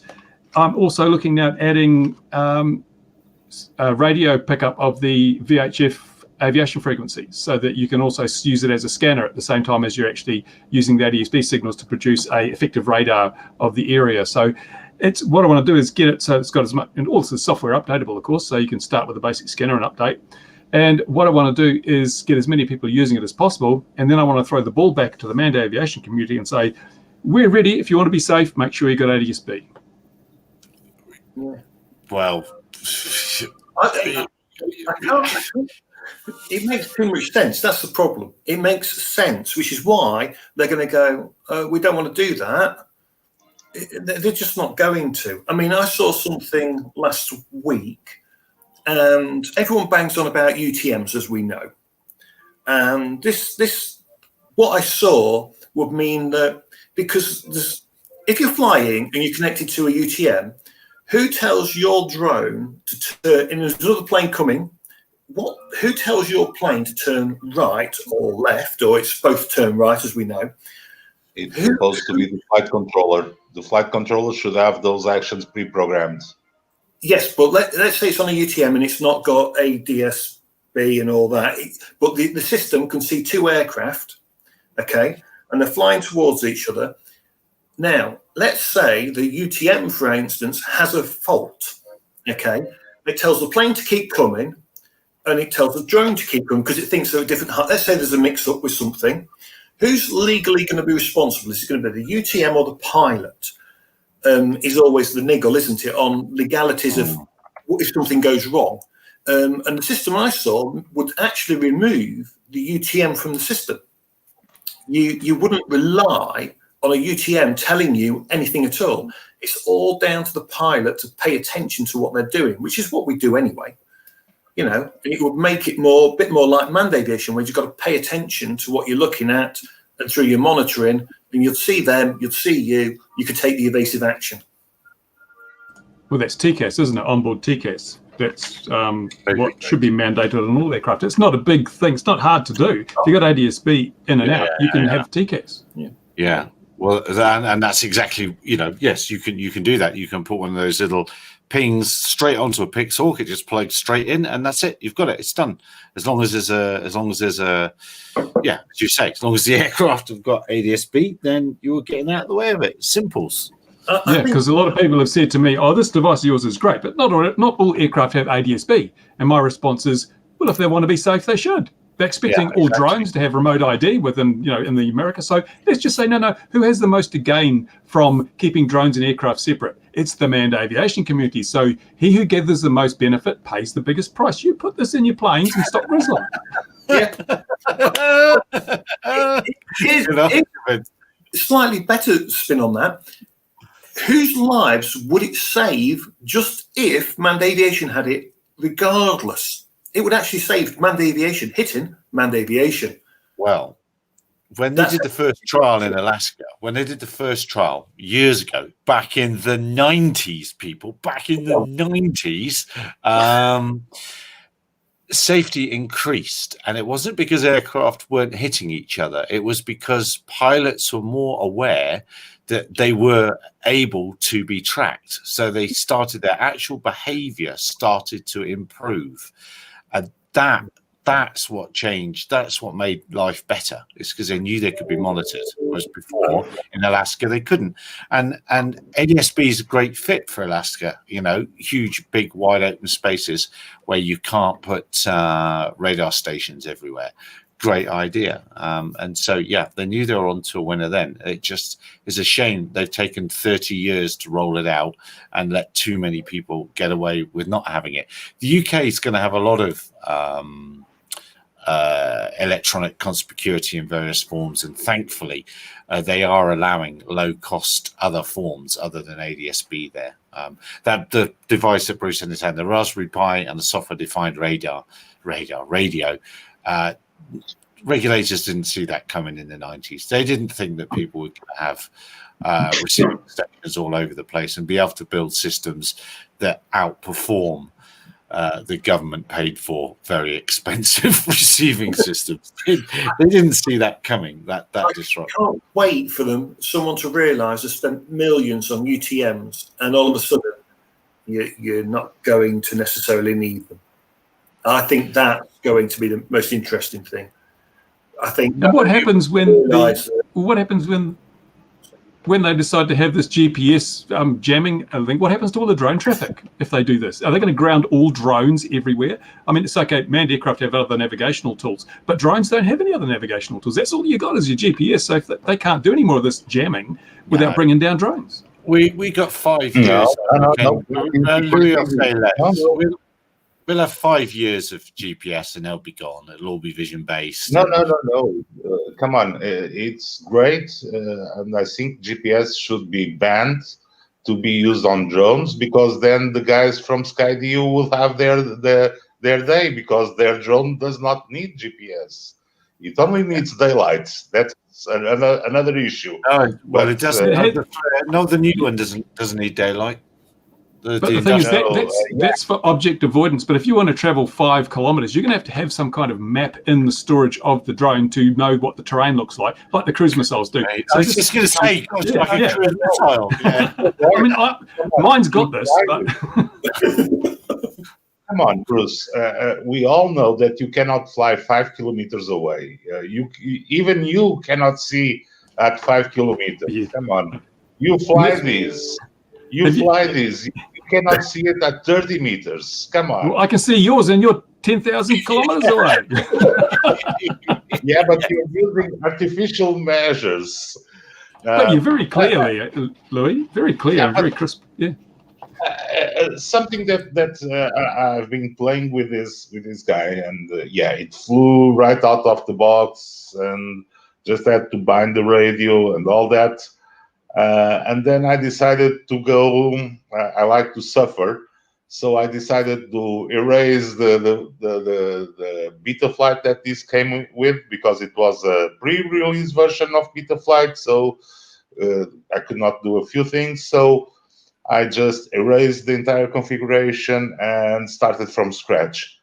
I'm also looking now at adding a radio pickup of the VHF aviation frequency so that you can also use it as a scanner at the same time as you're actually using the ADS-B signals to produce a effective radar of the area. So it's what I want to do is get it so it's got as much, and also software updatable, of course, so you can start with a basic scanner and update. And what I want to do is get as many people using it as possible, and then I want to throw the ball back to the manned aviation community and say, we're ready. If you want to be safe, make sure you got ADS-B. Well, I can't. It makes too much sense. That's the problem. It makes sense, which is why they're going to go, we don't want to do that. They're just not going to. I mean, I saw something last week, and everyone bangs on about UTMs, as we know. And this, what I saw would mean that because if you're flying and you're connected to a UTM, who tells your drone to turn, and there's another plane coming, who tells your plane to turn right or left, or it's supposed to turn right, as we know? It's supposed to be the flight controller. The flight controller should have those actions pre-programmed. Yes, but let's say it's on a UTM and it's not got ADS-B and all that, but the system can see two aircraft, okay, and they're flying towards each other. Now, let's say the UTM, for instance, has a fault, okay? It tells the plane to keep coming, and it tells the drone to keep coming because it thinks they're at different height. Let's say there's a mix-up with something. Who's legally going to be responsible? Is it going to be the UTM or the pilot? Is always the niggle, isn't it, on legalities of what if something goes wrong? And the system I saw would actually remove the UTM from the system. You wouldn't rely on a UTM telling you anything at all. It's all down to the pilot to pay attention to what they're doing, which is what we do anyway. You know, and it would make it a bit more like manned aviation, where you've got to pay attention to what you're looking at, and through your monitoring, and you'll see them, you'll see you could take the evasive action. Well, that's TCAS, isn't it? Onboard TCAS. That's what should be mandated on all aircraft. It's not a big thing. It's not hard to do. If you got ADS-B in and out, you can have TCAS. Yeah. Well, and that's exactly, yes, you can do that. You can put one of those little pings straight onto a Pixhawk. It just plugs straight in, and that's it. You've got it. It's done. As long as there's a, as you say, as long as the aircraft have got ADS-B, then you're getting out of the way of it. Simples. Yeah, because a lot of people have said to me, "Oh, this device of yours is great, but not all aircraft have ADS-B." And my response is, "Well, if they want to be safe, they should." They're expecting all drones to have remote ID within, in the America. So let's just say, no. Who has the most to gain from keeping drones and aircraft separate? It's the manned aviation community. So he who gathers the most benefit pays the biggest price. You put this in your planes and stop grizzling. Slightly better spin on that. Whose lives would it save just if manned aviation had it regardless? It would actually save manned aviation, hitting manned aviation. Well, when they did the first trial in Alaska, years ago, back in the 90s, safety increased. And it wasn't because aircraft weren't hitting each other. It was because pilots were more aware that they were able to be tracked. So they started, their actual behavior started to improve. And that's what changed. That's what made life better. It's because they knew they could be monitored, whereas before in Alaska they couldn't. And ADS-B is a great fit for Alaska. Huge, big, wide open spaces where you can't put radar stations everywhere. Great idea. And so, they knew they were onto a winner then. It just is a shame they've taken 30 years to roll it out and let too many people get away with not having it. The UK is going to have a lot of electronic conspicuity in various forms, and thankfully they are allowing low-cost other forms other than ADS-B there. That the device that Bruce had in his hand, the Raspberry Pi and the software-defined radio, Regulators didn't see that coming in the 90s. They didn't think that people would have receiving stations all over the place and be able to build systems that outperform the government paid for very expensive receiving systems. They didn't see that coming, that disruption. I can't wait for someone to realise they spent millions on UTMs and all of a sudden you're not going to necessarily need them. I think that's going to be the most interesting thing. I think. And what happens when when they decide to have this GPS jamming link? What happens to all the drone traffic if they do this? Are they going to ground all drones everywhere? I mean, it's okay, manned aircraft have other navigational tools, but drones don't have any other navigational tools. That's all you got is your GPS. So if they can't do any more of this jamming without bringing down drones. We got 5 years. We'll have 5 years of GPS and they'll be gone. It'll all be vision based. No. Come on, it's great, and I think GPS should be banned to be used on drones, because then the guys from Skydio will have their day, because their drone does not need GPS. It only needs daylight. That's another issue. Oh, well, it doesn't. No, the new one doesn't need daylight. But the thing is that's for object avoidance. But if you want to travel 5 kilometers, you're going to have some kind of map in the storage of the drone to know what the terrain looks like the cruise missiles do. Right. So I was just going to say, cruise missile. Yeah. I mean, mine's got this. But come on, Bruce. We all know that you cannot fly 5 kilometers away. Even you cannot see at 5 kilometers. Yeah. Come on, you fly these. You cannot see it at 30 meters. Come on. Well, I can see yours and you're 10,000 kilometers away. Yeah, but you're using artificial measures. But you're very clear, Louis. Very clear and very crisp. Yeah. Something that I've been playing with this guy, and it flew right out of the box, and just had to bind the radio and all that. And then I decided to go. I like to suffer, so I decided to erase the Betaflight that this came with, because it was a pre-release version of Betaflight. So I could not do a few things. So I just erased the entire configuration and started from scratch.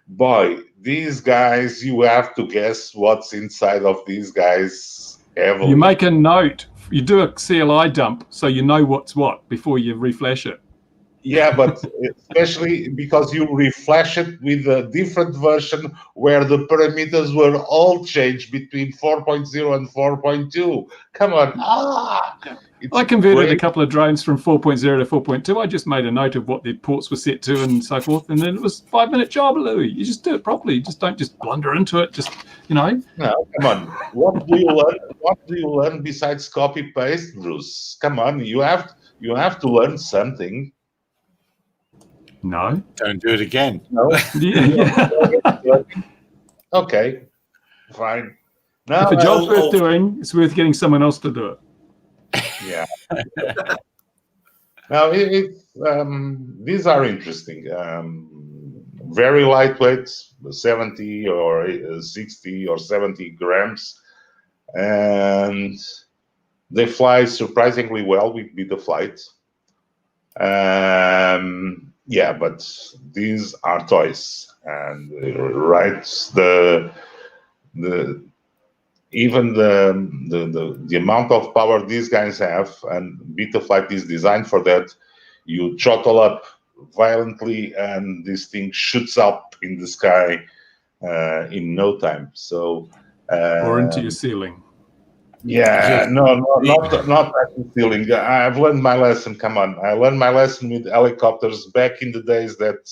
Boy, these guys! You have to guess what's inside of these guys. Heavily. You make a note. You do a CLI dump so you know what's what before you reflash it. Yeah, but especially because you reflash it with a different version where the parameters were all changed between 4.0 and 4.2. Come on. I converted a couple of drones from 4.0 to 4.2. I just made a note of what the ports were set to and so forth, and then it was a 5-minute job, Louis. You just do it properly. You just don't just blunder into it. Just, No, come on. What do you learn? What do you learn besides copy paste, Bruce? Come on, you have to learn something. No. Don't do it again. No. Yeah. Okay. Fine. No, If a job's worth doing, it's worth getting someone else to do it. Yeah. Now, these are interesting. Very lightweight, 70 or 60 or 70 grams, and they fly surprisingly well with Betaflight. But these are toys, and even the amount of power these guys have, and Betaflight is designed for that. You throttle up violently, and this thing shoots up in the sky in no time. So, or into your ceiling. Yeah, no, not that ceiling. I've learned my lesson. Come on, I learned my lesson with helicopters back in the days that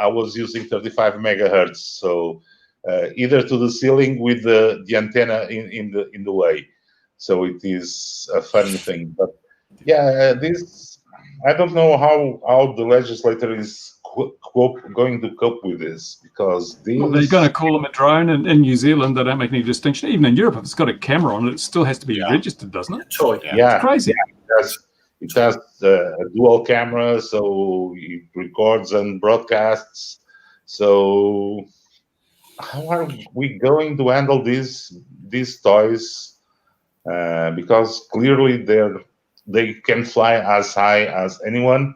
I was using 35 megahertz. So either to the ceiling with the antenna in the way. So it is a fun thing. But yeah, this I don't know how the legislator is going to cope with this, because they're going to call them a drone. In New Zealand, they don't make any distinction. Even in Europe, if it's got a camera on it, it still has to be registered, doesn't it? Toy. Yeah, it's crazy. Yeah, it has a dual camera, so it records and broadcasts. So how are we going to handle these toys? Because clearly they can fly as high as anyone.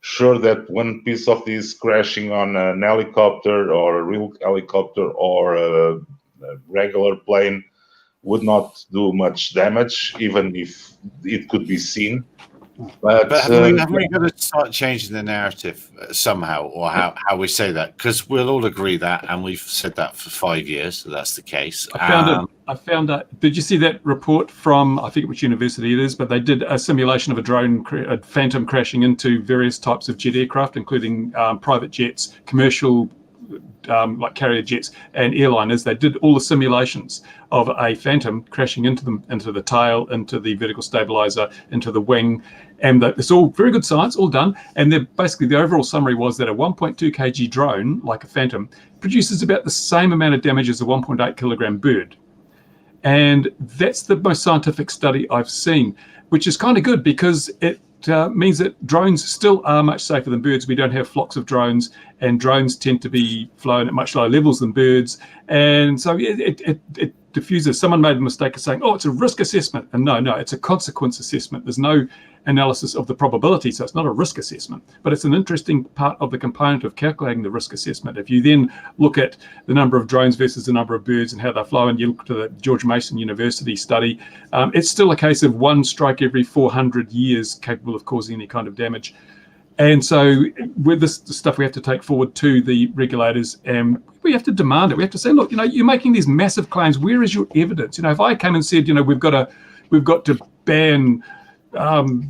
Sure that one piece of this crashing on an helicopter or a real helicopter or a regular plane would not do much damage, even if it could be seen. But haven't we got to start changing the narrative somehow, or how we say that? Because we'll all agree that, and we've said that for 5 years, so that's the case. I found out. Did you see that report from, I think which university it is, but they did a simulation of a drone, a Phantom crashing into various types of jet aircraft, including private jets, commercial like carrier jets and airliners. They did all the simulations of a Phantom crashing into the tail, into the vertical stabilizer, into the wing, and it's all very good science, all done. And basically the overall summary was that a 1.2 kg drone, like a Phantom, produces about the same amount of damage as a 1.8 kilogram bird. And that's the most scientific study I've seen, which is kind of good because it means that drones still are much safer than birds. We don't have flocks of drones, and drones tend to be flown at much lower levels than birds. And so it diffuses. Someone made the mistake of saying, oh, it's a risk assessment. And no, it's a consequence assessment. There's no analysis of the probability, so it's not a risk assessment. But it's an interesting part of the component of calculating the risk assessment. If you then look at the number of drones versus the number of birds and how they flow, and you look to the George Mason University study, it's still a case of one strike every 400 years capable of causing any kind of damage. And so with this stuff, we have to take forward to the regulators, and we have to demand it. We have to say, look, you're making these massive claims. Where is your evidence? If I came and said, we've got to ban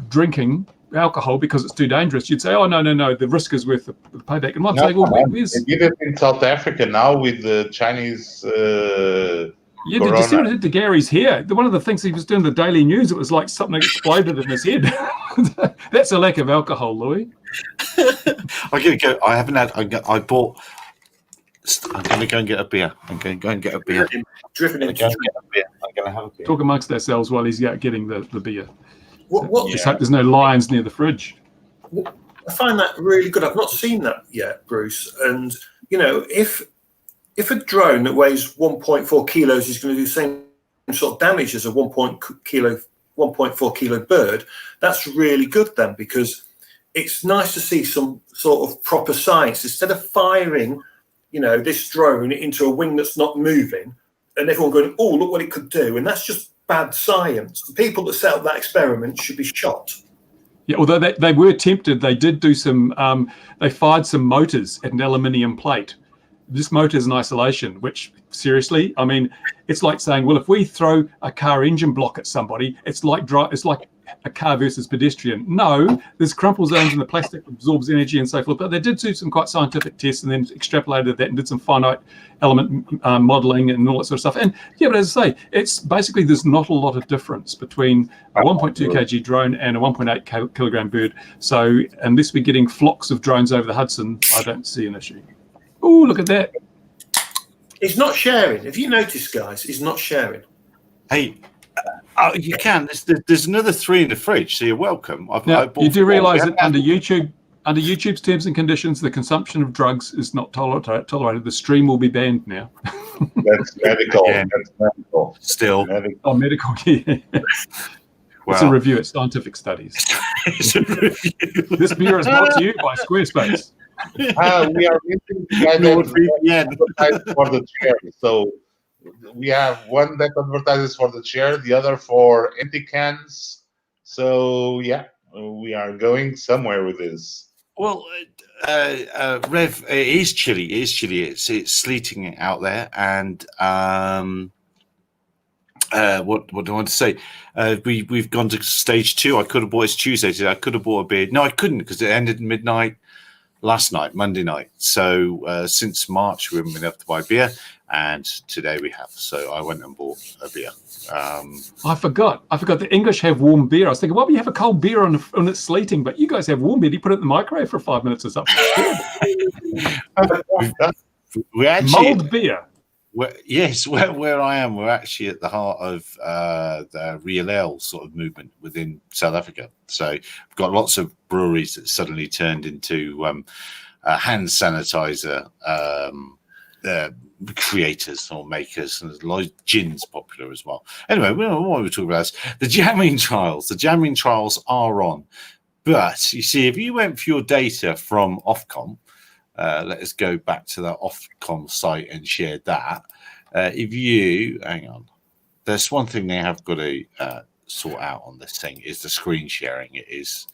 drinking alcohol because it's too dangerous, you'd say, oh, no, the risk is worth the payback. And I'm saying, well, where's... They did it in South Africa now with the Chinese yeah, did you see what it did to Gary's hair? One of the things he was doing in the Daily News, it was like something exploded in his head. That's a lack of alcohol, Louis. I'm going to go. I haven't had. I bought. I'm going to go and get a beer. I'm going to go and get a beer. Driven into I'm going to have a beer. Talk amongst ourselves while he's out getting the beer. What Just hope there's no lions near the fridge. I find that really good. I've not seen that yet, Bruce. And if a drone that weighs 1.4 kilos is going to do the same sort of damage as a 1.4 kilo bird, that's really good then, because it's nice to see some sort of proper science instead of firing, this drone into a wing that's not moving and everyone going, oh, look what it could do. And that's just bad science. The people that set up that experiment should be shot. Yeah, although they were tempted, they did do some, they fired some motors at an aluminium plate. This motor is in isolation, which seriously, it's like saying, well, if we throw a car engine block at somebody, it's like a car versus pedestrian. No, there's crumple zones in the plastic that absorbs energy and so forth. But they did do some quite scientific tests and then extrapolated that and did some finite element modeling and all that sort of stuff. And yeah, but as I say, it's basically there's not a lot of difference between a 1.2 kg drone and a 1.8 kilogram bird. So unless we're getting flocks of drones over the Hudson, I don't see an issue. Oh, look at that. He's not sharing. Have you noticed, guys? He's not sharing. Hey, you can. There's another 3 in the fridge, so you're welcome. Now, you do realise that under YouTube's terms and conditions, the consumption of drugs is not tolerated. The stream will be banned now. That's medical. Yeah. That's medical. Still. Oh, medical, yeah. Well, it's a review. It's scientific studies. It's a review. This beer is brought to you by Squarespace. We are using the for the chair. So we have one that advertises for the chair, the other for empty cans. So yeah, we are going somewhere with this. Well, Rev, it is chilly. It's sleeting out there, and what do I want to say? We've gone to stage 2. I could have bought, it's Tuesday today. I could have bought a beer. No, I couldn't because it ended midnight last night, Monday night. So since March, we haven't been able to buy beer, and today we have. So I went and bought a beer. I forgot the English have warm beer. I was thinking, why would you have a cold beer on it's sleeting? But you guys have warm beer. You put it in the microwave for 5 minutes or something. we actually mulled beer. Where I am, we're actually at the heart of the Real Ale sort of movement within South Africa. So we've got lots of breweries that suddenly turned into hand sanitizer creators or makers, and gin's popular as well. Anyway, what we're talking about is the jamming trials. The jamming trials are on, but you see, if you went for your data from Ofcom, let us go back to that Ofcom site and share that. If you hang on, there's one thing they have got to sort out on this thing is the screen sharing. It is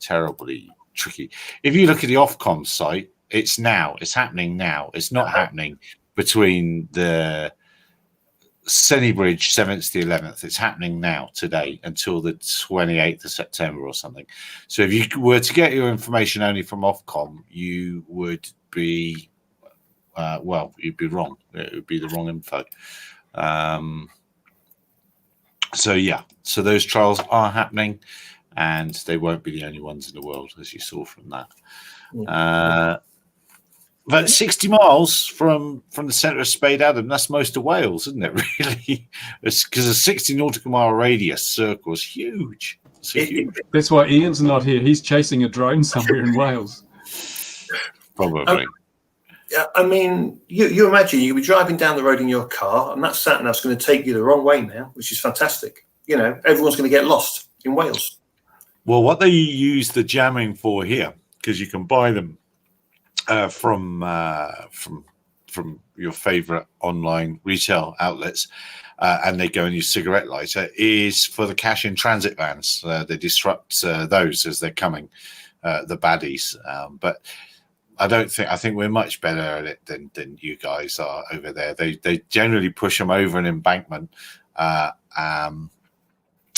terribly tricky. If you look at the Ofcom site, it's happening now. It's not happening between the Sennybridge 7th to the 11th. It's happening now, today, until the 28th of September or something. So if you were to get your information only from Ofcom, you would be, you'd be wrong. It would be the wrong info. So those trials are happening, and they won't be the only ones in the world, as you saw from that. But 60 miles from the centre of Spade Adam, that's most of Wales, isn't it, really? It's because a 60 nautical mile radius circle is huge. Huge. That's why Ian's not here. He's chasing a drone somewhere in Wales. Probably. Yeah, I mean, you imagine you could be driving down the road in your car, and that sat-nav's going to take you the wrong way now, which is fantastic. You know, everyone's going to get lost in Wales. Well, what they use the jamming for here, because you can buy them from your favorite online retail outlets, and they go and use cigarette lighter, is for the cash in transit vans. They disrupt those as they're coming, the baddies. But I think we're much better at it than you guys are over there. They generally push them over an embankment,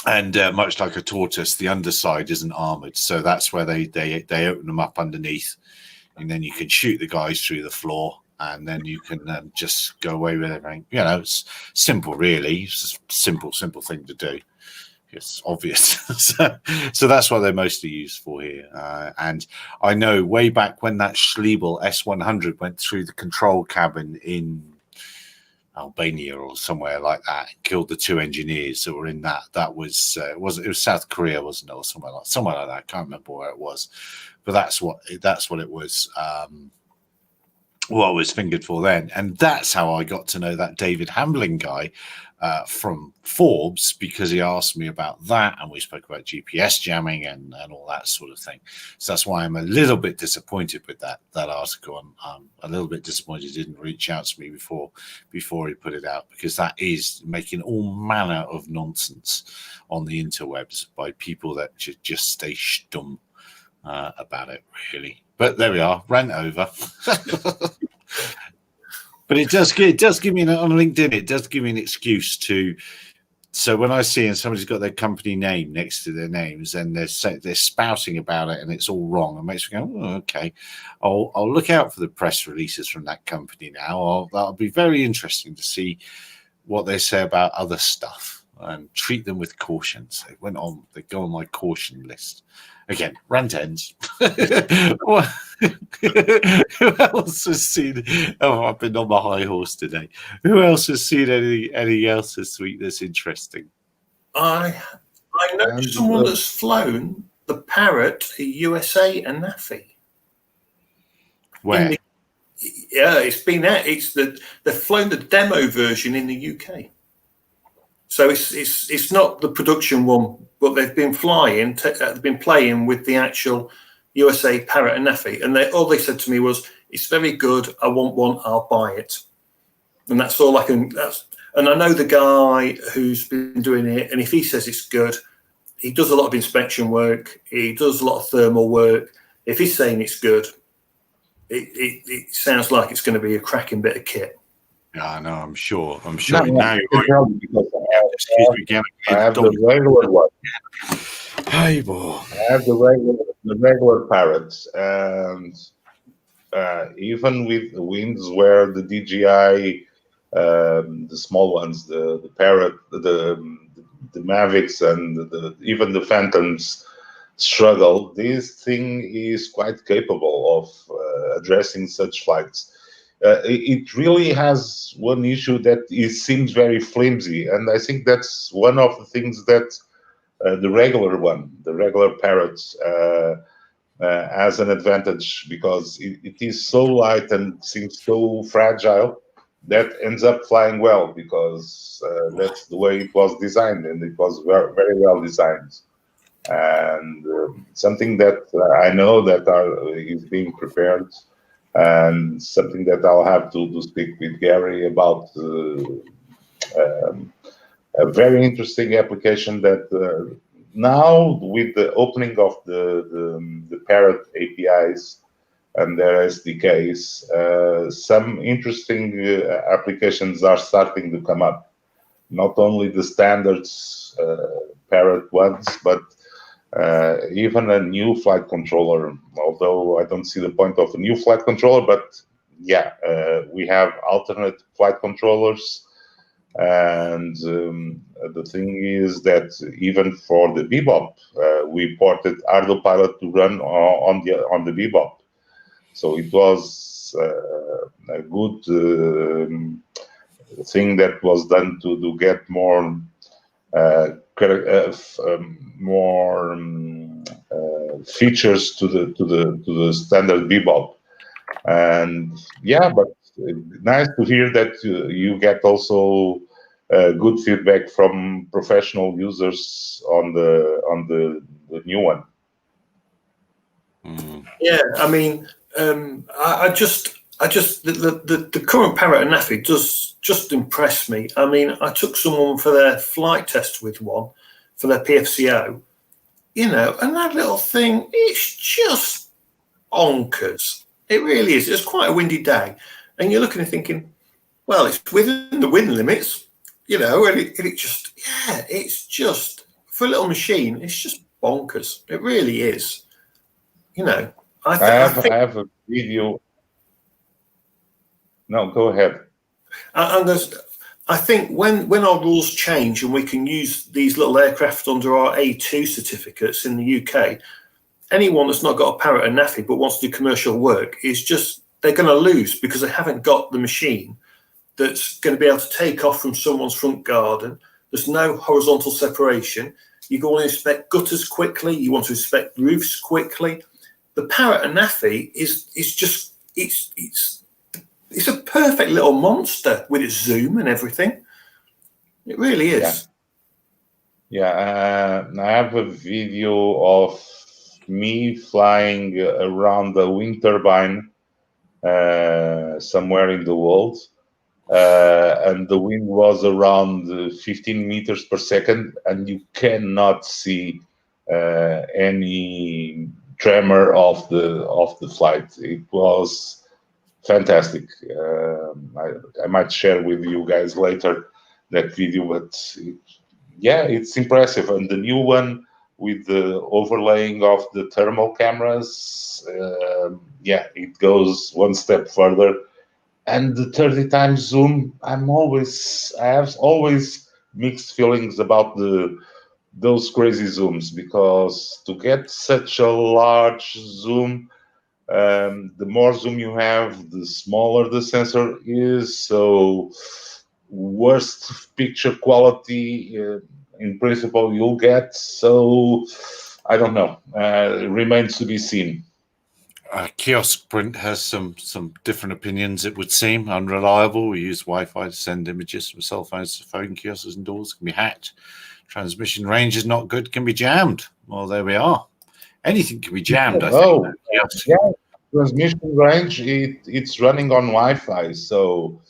and much like a tortoise, the underside isn't armored, so that's where they open them up underneath. And then you can shoot the guys through the floor, and then you can just go away with everything. You know, it's simple, really. It's a simple thing to do. It's obvious. So that's what they're mostly used for here. And I know way back when that Schliebel S100 went through the control cabin in Albania or somewhere like that, and killed the 2 engineers that were in that. That was it was South Korea, wasn't it, or somewhere like that. I can't remember where it was. But that's what it was. What I was fingered for then, and that's how I got to know that David Hambling guy from Forbes, because he asked me about that, and we spoke about GPS jamming and all that sort of thing. So that's why I'm a little bit disappointed with that article. I'm a little bit disappointed he didn't reach out to me before he put it out, because that is making all manner of nonsense on the interwebs by people that just stay stum about it, really. But there we are, rant over. But it does give me on LinkedIn. It does give me an excuse to. So when I see and somebody's got their company name next to their names and they're spouting about it and it's all wrong, it makes me go, oh, okay, I'll look out for the press releases from that company now. That'll be very interesting to see what they say about other stuff and treat them with caution. So they go on my caution list. Again, rant ends. Who else has seen? Oh, I've been on my high horse today. Who else has seen anything else this week that's interesting? I know someone that's flown the Parrot USA and NAFI. Where? They've flown the demo version in the UK. So it's not the production one, but they've been flying. They've been playing with the actual USA Parrot and NAFI, and all they said to me was, "It's very good. I want one. I'll buy it." And that's all I can. And I know the guy who's been doing it, and if he says it's good, he does a lot of inspection work. He does a lot of thermal work. If he's saying it's good, it sounds like it's going to be a cracking bit of kit. Yeah, no, I'm sure. No, Now you're right. I have the regular one. Hey, boy. I have the regular Parrots, and even with the winds where the DJI, the small ones, the Parrot, the Mavics, and even the Phantoms struggle, this thing is quite capable of addressing such flights. It really has one issue that it seems very flimsy, and I think that's one of the things that the regular Parrots as an advantage, because it is so light and seems so fragile that ends up flying well, because that's the way it was designed, and it was very, very well designed. And something that I know that is being prepared, and something that I'll have to speak with Gary about. A very interesting application that now, with the opening of the Parrot APIs and their SDKs, some interesting applications are starting to come up. Not only the standards Parrot ones, but even a new flight controller. Although I don't see the point of a new flight controller, but yeah, we have alternate flight controllers. And the thing is that even for the Bebop, we ported ArduPilot to run on the Bebop. So it was a good thing that was done to get more features to the standard Bebop. And yeah, but nice to hear that you get also good feedback from professional users on the new one. Yeah, I mean, I just the current Parrot and Nafi does just impress me. I mean, I took someone for their flight test with one for their PFCO, and that little thing, it's just bonkers. It really is. It's quite a windy day, and you're looking and thinking, well, it's within the wind limits, and it just, it's just, for a little machine, it's just bonkers. It really is. I have a video. No, go ahead. I think when our rules change and we can use these little aircraft under our A2 certificates in the UK, anyone that's not got a Parrot and Nafi but wants to do commercial work they're going to lose, because they haven't got the machine that's going to be able to take off from someone's front garden. There's no horizontal separation. You go and inspect gutters quickly. You want to inspect roofs quickly. The Parrot and Nafi is just it's a perfect little monster with its zoom and everything. It really is. Yeah, I have a video of me flying around a wind turbine somewhere in the world, and the wind was around 15 meters per second, and you cannot see any tremor of the flight. It was fantastic. I might share with you guys later that video, but it's impressive. And the new one with the overlaying of the thermal cameras, it goes one step further. And the 30 times zoom, I have always mixed feelings about those crazy zooms, because to get such a large zoom, the more zoom you have, the smaller the sensor is. So worst picture quality in principle you'll get. So I don't know. It remains to be seen. Kiosk Print has some different opinions. It would seem unreliable. We use Wi-Fi to send images from cell phones to phone kiosks and doors. Can be hacked. Transmission range is not good. Can be jammed. Well, there we are. Anything can be jammed. I think. Yeah. Transmission range. It's running on Wi-Fi. So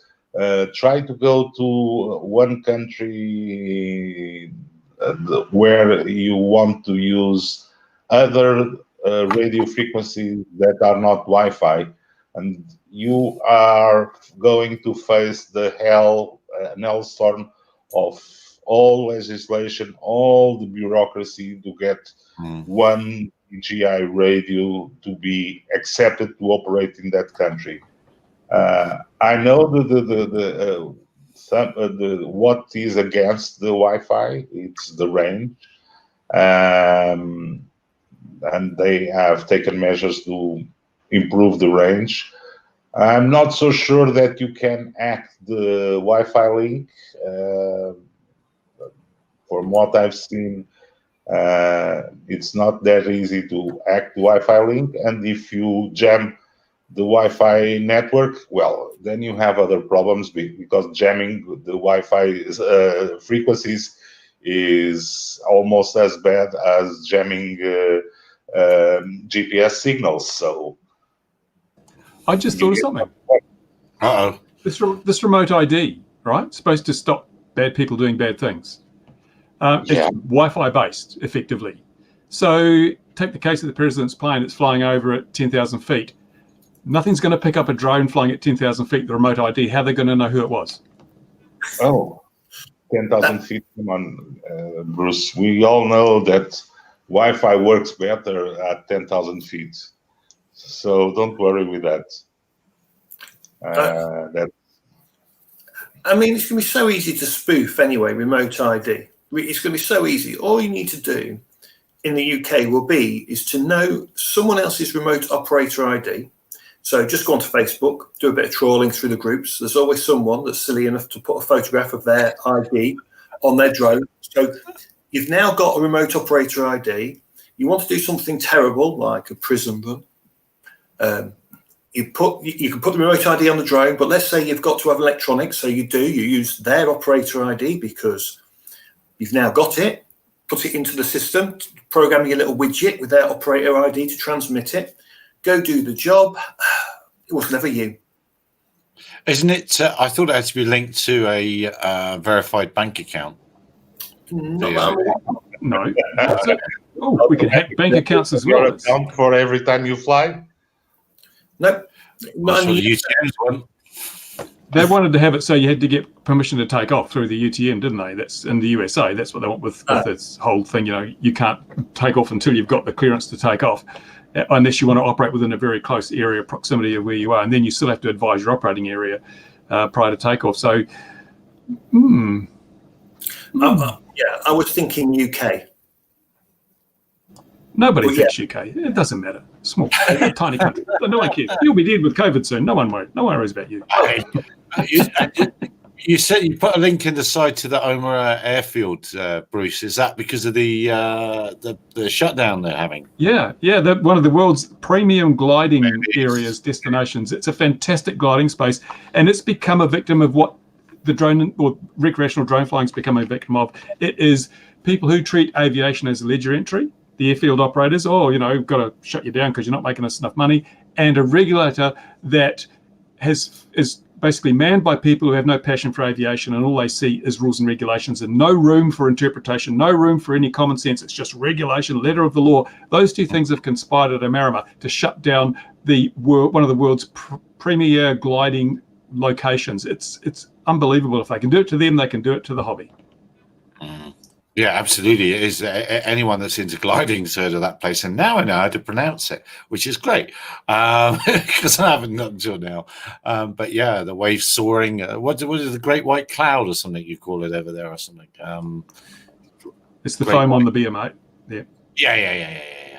try to go to one country where you want to use other radio frequencies that are not Wi-Fi, and you are going to face an hellstorm of all legislation, all the bureaucracy to get one GI radio to be accepted to operate in that country. I know what is against the Wi-Fi. It's the range. And they have taken measures to improve the range. I'm not so sure that you can hack the Wi-Fi link. From what I've seen, It's not that easy to hack the Wi-Fi link, and if you jam the Wi-Fi network, well, then you have other problems because jamming the Wi-Fi frequencies is almost as bad as jamming GPS signals. So I just thought of something. Uh-oh. This remote ID, right? Supposed to stop bad people doing bad things. It's Wi-Fi based, effectively. So take the case of the president's plane that's flying over at 10,000 feet. Nothing's going to pick up a drone flying at 10,000 feet, the remote ID. How are they going to know who it was? Oh, 10,000 feet. Come on, Bruce. We all know that Wi-Fi works better at 10,000 feet. So don't worry with that. I mean, it's going to be so easy to spoof anyway, remote ID. It's going to be so easy. All you need to do in the UK is to know someone else's remote operator ID. So just go onto Facebook, do a bit of trawling through the groups. There's always someone that's silly enough to put a photograph of their ID on their drone. So you've now got a remote operator ID. You want to do something terrible like a prison run. You can put the remote ID on the drone, but let's say you've got to have electronics. So you use their operator ID because you've now got it, put it into the system, program your little widget with their operator ID to transmit it. Go do the job. It was never you. Isn't it? I thought it had to be linked to a verified bank account. No. Oh, we can hack bank accounts as well. Your account for every time you fly? Nope. That's what the UTM's one. They wanted to have it so you had to get permission to take off through the UTM, didn't they? That's in the USA. That's what they want with this whole thing. You can't take off until you've got the clearance to take off, unless you want to operate within a very close area proximity of where you are, and then you still have to advise your operating area prior to takeoff. So, I was thinking UK. Nobody thinks UK. It doesn't matter. Small, tiny country. No one cares. You'll be dead with COVID soon. No one worries about you. You said you put a link in the side to the Omagh airfield, Bruce. Is that because of the shutdown they're having? Yeah. One of the world's premium gliding areas, destinations. It's a fantastic gliding space, and it's become a victim of what the drone or recreational drone flying's become a victim of. It is people who treat aviation as a ledger entry. The airfield operators, got to shut you down because you're not making us enough money, and a regulator that is basically manned by people who have no passion for aviation, and all they see is rules and regulations and no room for interpretation, no room for any common sense. It's just regulation, letter of the law. Those two things have conspired at Omarama to shut down one of the world's premier gliding locations. It's unbelievable. If they can do it to them, they can do it to the hobby. Yeah, absolutely. It is. Anyone that's into gliding's heard of that place, and now I know how to pronounce it, which is great because I haven't done until now. But yeah, the wave soaring. What is the Great White Cloud or something you call it over there or something? It's the foam on the beer, mate. Yeah.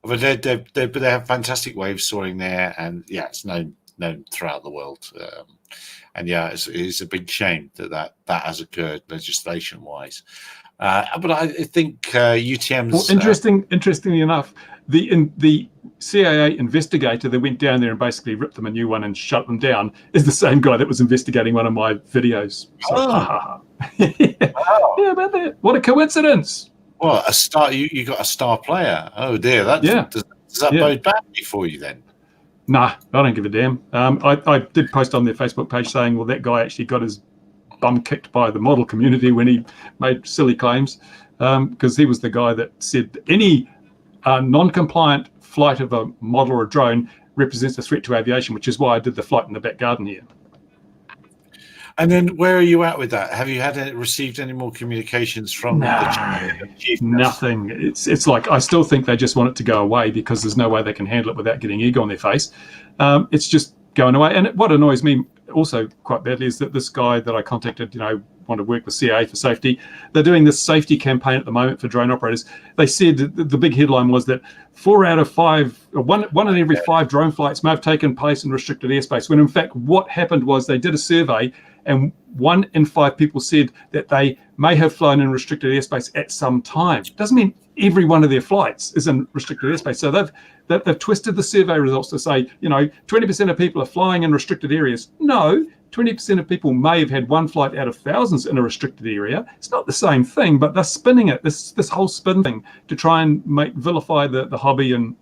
But they have fantastic waves soaring there, and it's known throughout the world. And yeah, it's a big shame that has occurred legislation wise. But I think UTM's... Well, interestingly enough, the CIA investigator that went down there and basically ripped them a new one and shut them down is the same guy that was investigating one of my videos. So, yeah, about that. What a coincidence. Well, a star. You got a star player. Oh dear. Does that bode badly for you then? Nah, I don't give a damn. I did post on their Facebook page saying, well, that guy actually got his bum kicked by the model community when he made silly claims, because he was the guy that said any non-compliant flight of a model or a drone represents a threat to aviation, which is why I did the flight in the back garden here. And then where are you at with that? Have you received any more communications from the chief? Nothing. It's like, I still think they just want it to go away because there's no way they can handle it without getting egg on their face. It's just going away. And what annoys me also quite badly is that this guy that I contacted, want to work with CIA for safety. They're doing this safety campaign at the moment for drone operators. They said the big headline was that 4 out of 5, or one in every 5 drone flights may have taken place in restricted airspace, when in fact what happened was they did a survey and 1 in 5 people said that they may have flown in restricted airspace at some time. Doesn't mean every one of their flights is in restricted airspace. So they've twisted the survey results to say, 20% of people are flying in restricted areas. No, 20% of people may have had one flight out of thousands in a restricted area. It's not the same thing, but they're spinning it, this whole spin thing, to try and vilify the hobby and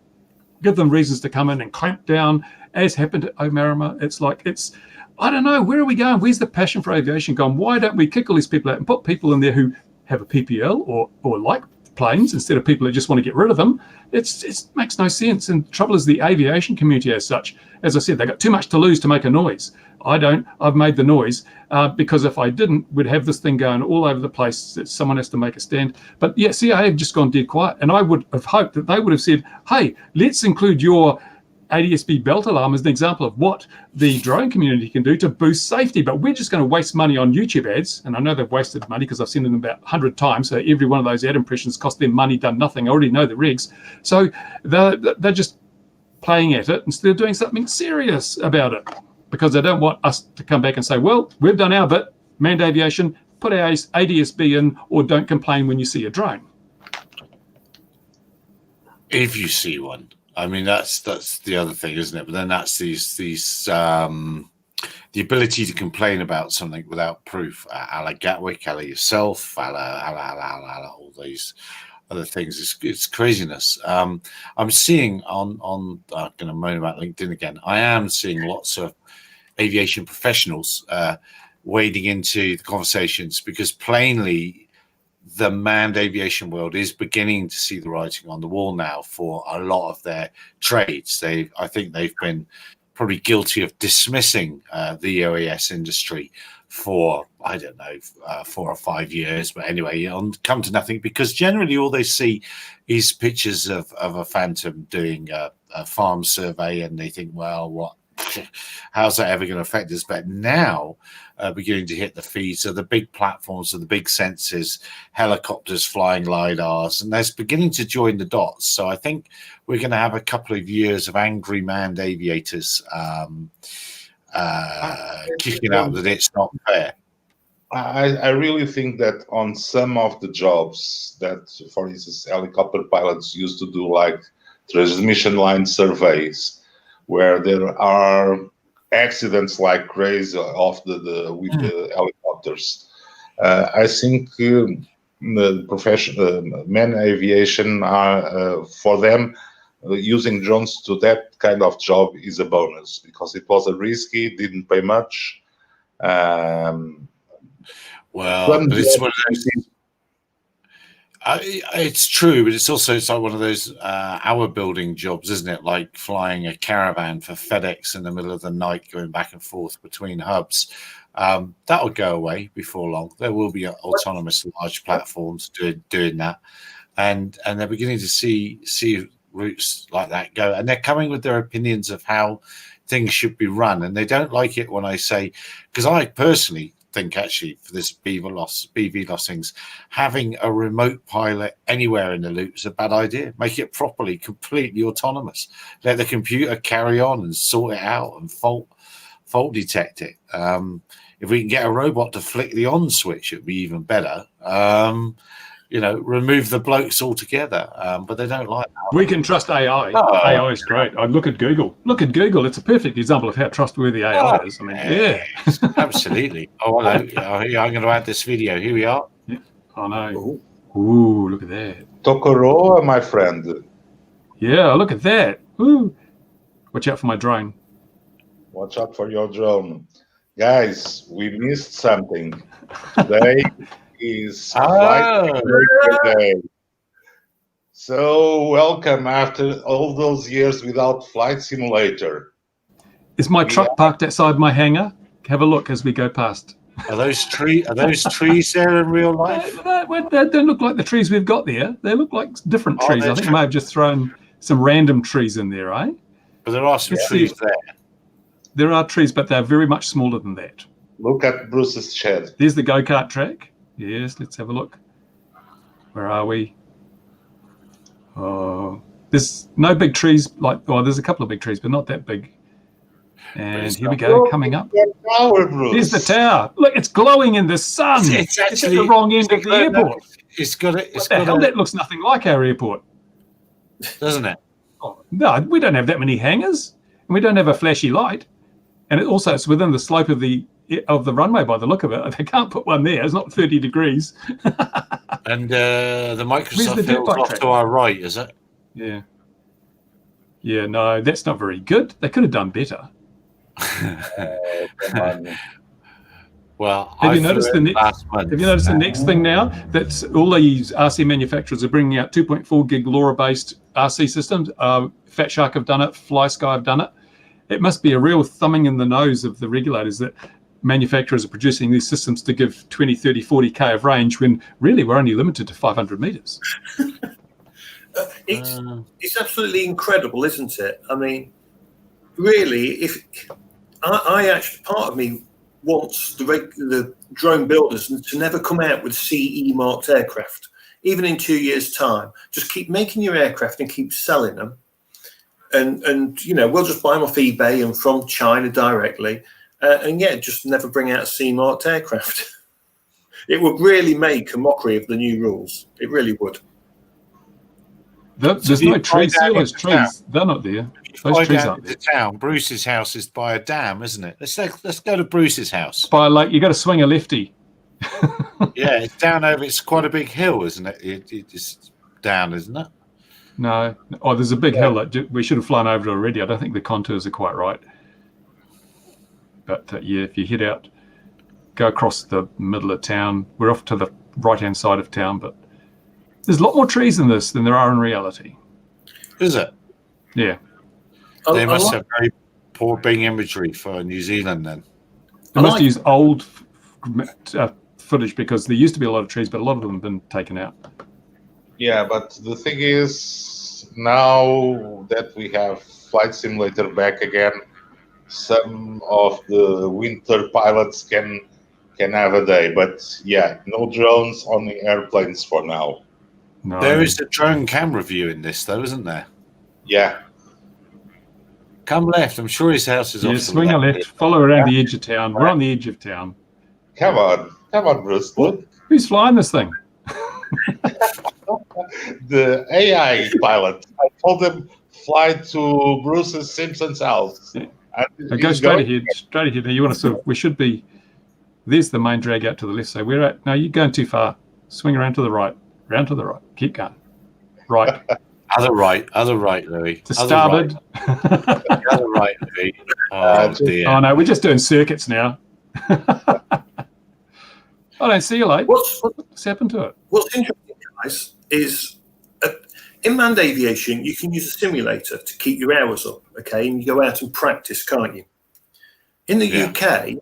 give them reasons to come in and clamp down, as happened at Omarama. I don't know, where are we going? Where's the passion for aviation gone? Why don't we kick all these people out and put people in there who have a PPL or like planes instead of people that just want to get rid of them? It makes no sense. And the trouble is the aviation community as such, as I said, they got too much to lose to make a noise. I don't. I've made the noise because if I didn't, we'd have this thing going all over the place. Someone has to make a stand. But yeah, CIA have just gone dead quiet. And I would have hoped that they would have said, hey, let's include your ADSB belt alarm as an example of what the drone community can do to boost safety. But we're just going to waste money on YouTube ads. And I know they've wasted money because I've seen them about 100 times. So every one of those ad impressions cost them money, done nothing. I already know the regs. So they're just playing at it instead of doing something serious about it, because they don't want us to come back and say, well, we've done our bit, manned aviation, put our ADSB in, or don't complain when you see a drone. If you see one. I mean, that's the other thing, isn't it? But then that's these the ability to complain about something without proof, a la Gatwick, a la yourself, a la all these other things. It's craziness. I'm seeing on I'm going to moan about LinkedIn again. I am seeing lots of aviation professionals wading into the conversations, because plainly the manned aviation world is beginning to see the writing on the wall now for a lot of their trades. I think they've been probably guilty of dismissing the OAS industry for, I don't know, 4 or 5 years. But anyway, come to nothing, because generally all they see is pictures of a Phantom doing a farm survey, and they think, well, how's that ever going to affect us? But now beginning to hit the feeds of the big platforms, of the big sensors, helicopters flying LiDARs, and that's beginning to join the dots. So I think we're going to have a couple of years of angry manned aviators kicking out that it's not fair. I really think that on some of the jobs that, for instance, helicopter pilots used to do, like transmission line surveys, where there are accidents like crazy with the helicopters. I think the profession, men aviation, for them, using drones to that kind of job is a bonus, because it was a risky, didn't pay much. Well, but it's one of those. It's true, but it's like one of those hour building jobs, isn't it? Like flying a caravan for FedEx in the middle of the night, going back and forth between hubs. That will go away before long. There will be autonomous large platforms doing that, and they're beginning to see routes like that go, and they're coming with their opinions of how things should be run, and they don't like it when I say, because I personally think actually for this BV things, having a remote pilot anywhere in the loop is a bad idea. Make it properly, completely autonomous. Let the computer carry on and sort it out and fault detect it. If we can get a robot to flick the on switch, it'd be even better. Remove the blokes altogether, but they don't like that. We can trust AI. AI is great. I look at Google. It's a perfect example of how trustworthy AI is. I mean, yeah. Absolutely. Oh, hello. I'm going to add this video. Here we are. Yeah. I know. Ooh, look at that. Tokoroa, my friend. Yeah, look at that. Ooh. Watch out for my drone. Watch out for your drone. Guys, we missed something. Today is Flight Day. So welcome after all those years without Flight Simulator. Is my truck parked outside my hangar? Have a look as we go past. Are those trees there in real life? They don't look like the trees we've got there. They look like different trees. I think I may have just thrown some random trees in there, right? But there are some trees there. There are trees, but they're very much smaller than that. Look at Bruce's shed. There's the go-kart track. Yes, let's have a look. Where are we? Oh, there's no big trees. There's a couple of big trees, but not that big. And here we go, coming up. Tower, Bruce. There's the tower. Look, it's glowing in the sun. It's at actually the wrong end of the airport. It's got it. What It's the got hell? a, That looks nothing like our airport. doesn't it? Oh, no, we don't have that many hangars, and we don't have a flashy light. And it's within the slope of the runway by the look of it. They can't put one there. It's not 30 degrees. And the Where's Microsoft the dirt Hill's bike off track? to our right, is it? Yeah. Yeah, no, that's not very good. They could have done better. Come on. Well, Have you I noticed flew the it next- last month. Have you noticed the next thing now? That's all these RC manufacturers are bringing out 2.4 gig LoRa-based RC systems. Fat Shark have done it. FlySky have done it. It must be a real thumbing in the nose of the regulators that manufacturers are producing these systems to give 20, 30, 40K of range when really we're only limited to 500 meters. It's absolutely incredible, isn't it? I mean, really, if I actually, part of me wants the drone builders to never come out with CE marked aircraft, even in 2 years' time. Just keep making your aircraft and keep selling them, and you know, we'll just buy them off eBay and from China directly, and yeah, just never bring out a CE marked aircraft. It would really make a mockery of the new rules. It really would. There's you no trees. fly See all down those into town. trees? They're not there. Fly Those trees down aren't to there. town. Bruce's house is by a dam, isn't it? Let's go to Bruce's house. By like, you got to swing a lefty. Yeah, it's down over. It's quite a big hill, isn't it? It's down, isn't it? No. Oh, there's a big hill that we should have flown over it already. I don't think the contours are quite right. But yeah, if you head out, go across the middle of town. We're off to the right-hand side of town, but there's a lot more trees in this than there are in reality. Is it? Yeah. They I must like- have very poor Bing imagery for New Zealand then. They I must like- use old footage because there used to be a lot of trees, but a lot of them have been taken out. Yeah, but the thing is, now that we have Flight Simulator back again, some of the winter pilots can have a day. But yeah, no drones on the airplanes for now. No. There is a drone camera view in this, though, isn't there? Yeah, Come left. I'm sure his house is Yeah, off to swing the a left, follow around the edge of town. We're on the edge of town. come on, Bruce. Look, Who's flying this thing? the AI pilot. I told him fly to Bruce's Simpson's house. Yeah. And Now go he's straight going- ahead. Straight ahead. Now you want to we should be. There's the main drag out to the left. So we're at. No, you're going too far. Swing around to the right. Round to the right. Keep going. Right. other right, Louis. To Other starboard. Right, other right, Louis. Oh dear. Oh no, we're just doing circuits now. I don't see you late. What's happened to it? What's interesting, guys, is in manned aviation, you can use a simulator to keep your hours up, okay? And you go out and practice, can't you? In the Yeah. UK,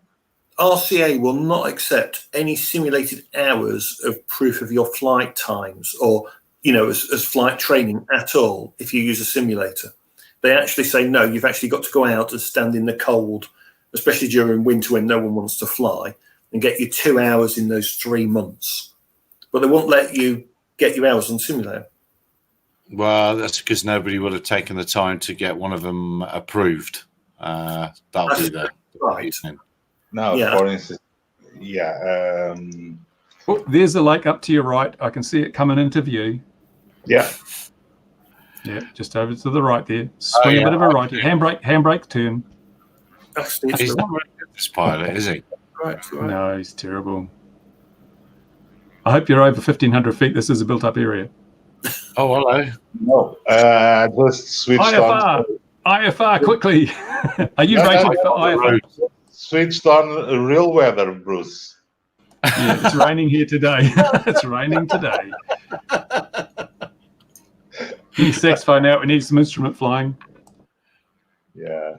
RCA will not accept any simulated hours of proof of your flight times or, you know, as flight training at all if you use a simulator. They actually say, no, you've actually got to go out and stand in the cold, especially during winter when no one wants to fly, and get you 2 hours in those 3 months. But they won't let you get your hours on simulator. Well, that's because nobody would have taken the time to get one of them approved. That'll be the Right. reason. Now, Yeah. for instance, yeah, Oh, there's the lake up to your right. I can see it coming into view. yeah. Yeah, just over to the right there. Swing yeah. a bit of a right. Handbrake, turn. Actually, it's He's the not very good, this pilot, is he? right. Right. No, he's terrible. I hope you're over 1,500 feet. This is a built-up area. Oh, hello. No, just switched IFR, on. IFR, quickly. Are you No, rated no, for On the IFR? road. Switched on real weather, Bruce. Yeah, it's raining here today. It's raining today. Need saxophone out. We need some instrument flying. Yeah.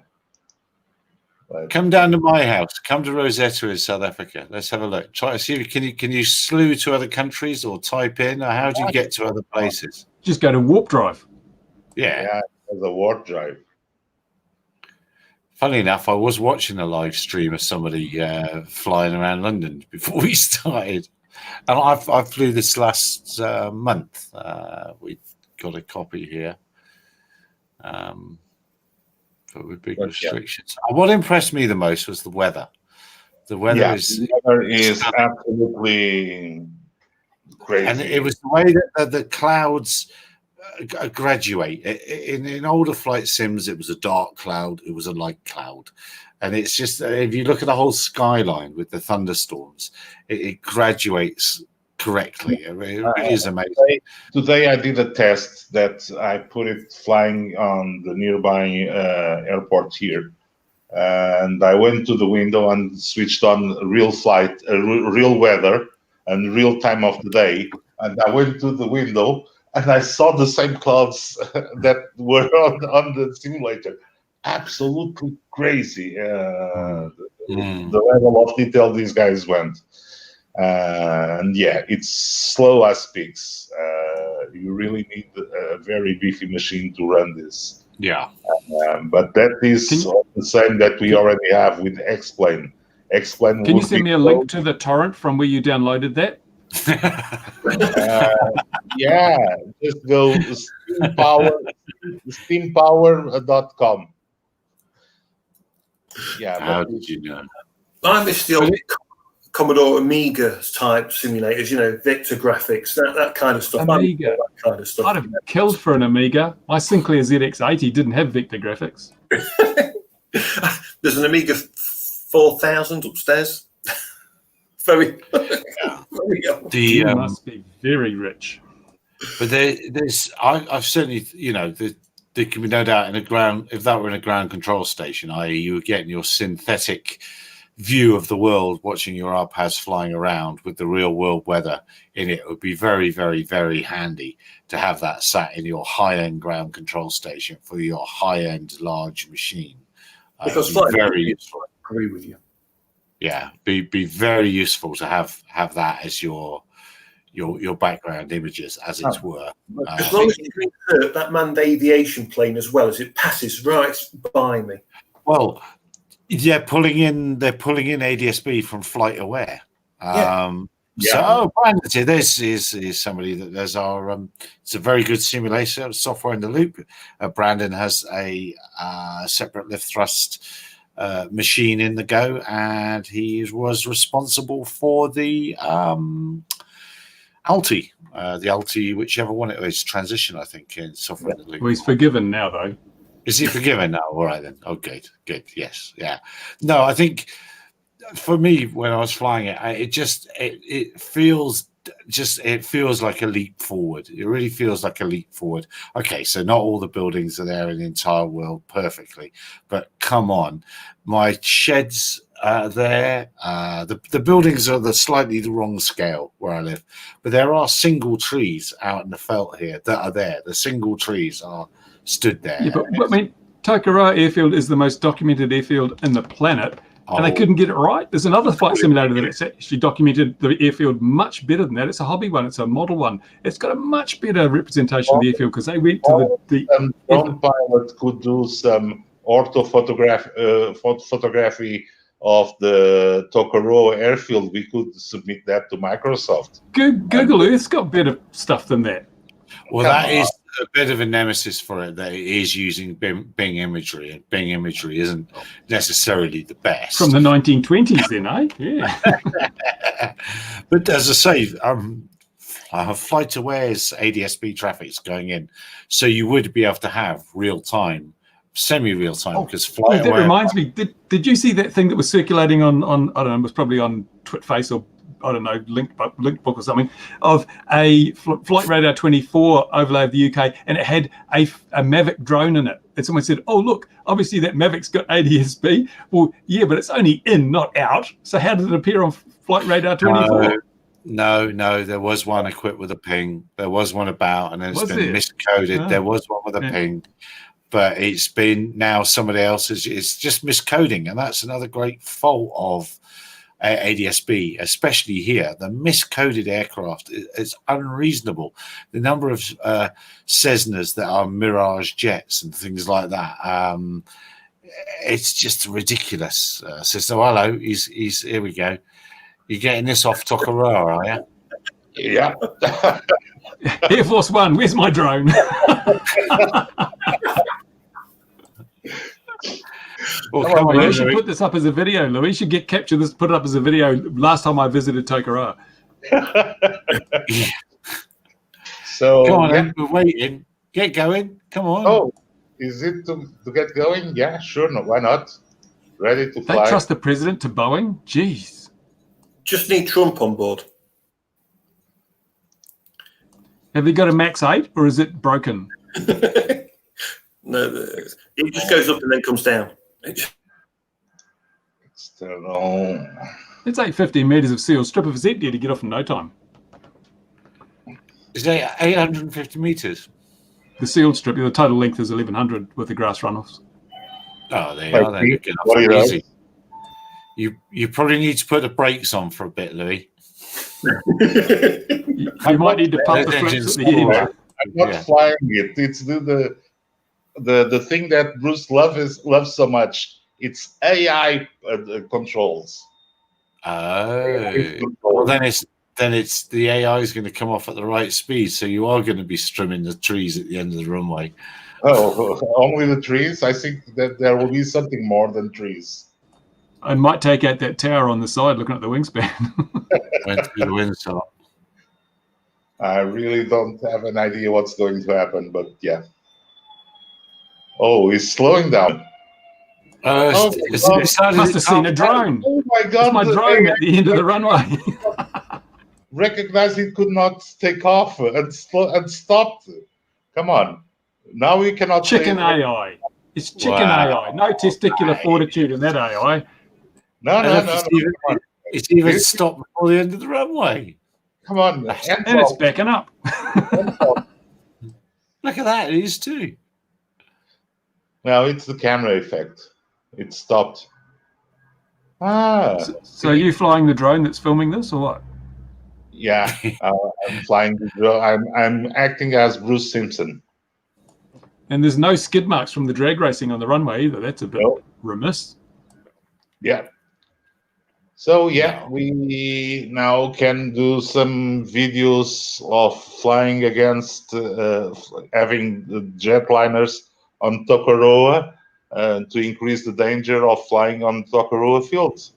But, Come down to my house. Come to Rosetta in South Africa. Let's have a look. Try to see if can you slew to other countries or type in, or how do you get to other places? Just go to Warp Drive. Yeah. yeah, there's a warp drive. Funny enough, I was watching a live stream of somebody flying around London before we started, and I flew this last month. We've got a copy here. but with big But, yeah. restrictions. What impressed me the most was the weather. The weather The weather is absolutely crazy. and it was the way that the clouds graduate. In older flight sims, it was a dark cloud, it was a light cloud, and it's just if you look at the whole skyline with the thunderstorms, it graduates correctly. It really is amazing. Today I did a test that I put it flying on the nearby airport here, and I went to the window and switched on real flight, real weather, and real time of the day, and I went to the window and I saw the same clouds that were on the simulator. Absolutely crazy. The level of detail these guys went. And yeah, it's slow as speaks. You really need a very beefy machine to run this. Yeah. But that is the same that we already have with X-Plane. X-Plane. Can you send me a link to the torrent from where you downloaded that? Yeah, just go steampower.com. Yeah. How did you know? I miss the old Commodore Amiga type simulators, Victor graphics, that kind of stuff. Amiga. That kind of stuff. I'd have killed for an Amiga. My Sinclair ZX80 didn't have vector graphics. There's an Amiga 4000 upstairs. Very old. You must be very rich. But there's, I've certainly, there can be no doubt if that were in a ground control station, i.e., you were getting your synthetic view of the world, watching your RPAS flying around with the real world weather in it, would be very, very, very handy to have that sat in your high-end ground control station for your high-end large machine. Because very useful. I agree with you. Yeah, be very useful to have that as your background images, as it were. As long as you can hurt that manned aviation plane as well as it passes right by me. Well, they're pulling in ADSB from Flight Aware. So, Brandon, this is somebody that does our. It's a very good simulator, software in the loop. Brandon has a separate lift thrust machine in the go, and he was responsible for the Alti, whichever one it was, transition, I think, in software in the loop. Well, he's forgiven now, though. Is he forgiven now? All right then. Oh, good. Yes, yeah. No, I think for me, when I was flying it, it feels like a leap forward. It really feels like a leap forward. Okay, so not all the buildings are there in the entire world perfectly, but come on, my sheds there. The buildings are slightly the wrong scale where I live, but there are single trees out in the veldt here that are there. The single trees are stood there. Yeah, but I mean, Tokoroa Airfield is the most documented airfield in the planet. And they couldn't get it right. There's another flight simulator that actually documented the airfield much better than that. It's a hobby one. It's a model one. It's got a much better representation of the airfield because they went to the drone pilot could do some photography of the Tokoroa airfield. We could submit that to Microsoft. Google Earth's got better stuff than that. Well, that is a bit of a nemesis for it, that it is using Bing imagery, and Bing imagery isn't necessarily the best. From the 1920s then, eh? Yeah. But as I say, Flight Aware's ADSB traffic's going in, so you would be able to have real-time, semi-real-time, because Flight Aware... That reminds me, did you see that thing that was circulating on I don't know, it was probably on Twitface or I don't know, Linkbook or something, of a Flight Radar 24 overlay of the UK, and it had a Mavic drone in it. And someone said, oh, look, obviously that Mavic's got ADSB. Well, yeah, but it's only in, not out. So how did it appear on Flight Radar 24? No, there was one equipped with a ping. There was one about, and it's been miscoded. Oh. There was one with a ping. But it's been now somebody else's. It's just miscoding, and that's another great fault of ADSB, especially here. The miscoded aircraft is unreasonable. The number of Cessnas that are Mirage jets and things like that, it's just ridiculous. So hello, he's here we go. You're getting this off Tokoroa, are you? Yeah. Air Force One, where's my drone? Well, Come come on, on, You should Louis. put this up as a video, Louis. You should capture this, put it up as a video. Last time I visited Tokoroa. So Come on, yeah. then. We're waiting. Get going. Come on. Oh, is it to get going? Yeah, sure. No, why not? Ready to They fly. trust the president to Boeing? Jeez. Just need Trump on board. Have they got a Max 8 or is it broken? No, it just goes up and then comes down. External. It's 850 meters of sealed strip. If it's empty, to get off in no time. Is it 850 meters? The sealed strip, the total length is 1100 with the grass runoffs. Oh, there you Like are. Then me? you get off What do you know? easy. You probably need to put the brakes on for a bit, Louis. You might need to pump the flaps at the end. I'm not Yeah. flying it. It's the thing that Bruce loves so much. It's AI controls. Oh, well, then it's the AI is going to come off at the right speed, so you are going to be trimming the trees at the end of the runway. Oh, only the trees? I think that there will be something more than trees. I might take out that tower on the side looking at the wingspan. Went through the windstorm. I really don't have an idea what's going to happen, but yeah. Oh, he's slowing down. Oh, Oh, Must have seen a drone. Oh my That's God! my the drone AI at the end of the runway. recognized it could not take off and stopped. Come on. Now we cannot Chicken say- AI. It's chicken Wow. AI. No testicular fortitude in that AI. No, no, Look, no, it's even stopped before the end of the runway. Come on. And it's backing up. Look at that, it is too. No, it's the camera effect. It stopped. Ah, So are you flying the drone that's filming this or what? yeah. I'm flying the drone. I'm acting as Bruce Simpson. And there's no skid marks from the drag racing on the runway either. That's a bit No. remiss. Yeah. So yeah, we now can do some videos of flying against having the jetliners on Tokoroa to increase the danger of flying on Tokoroa fields.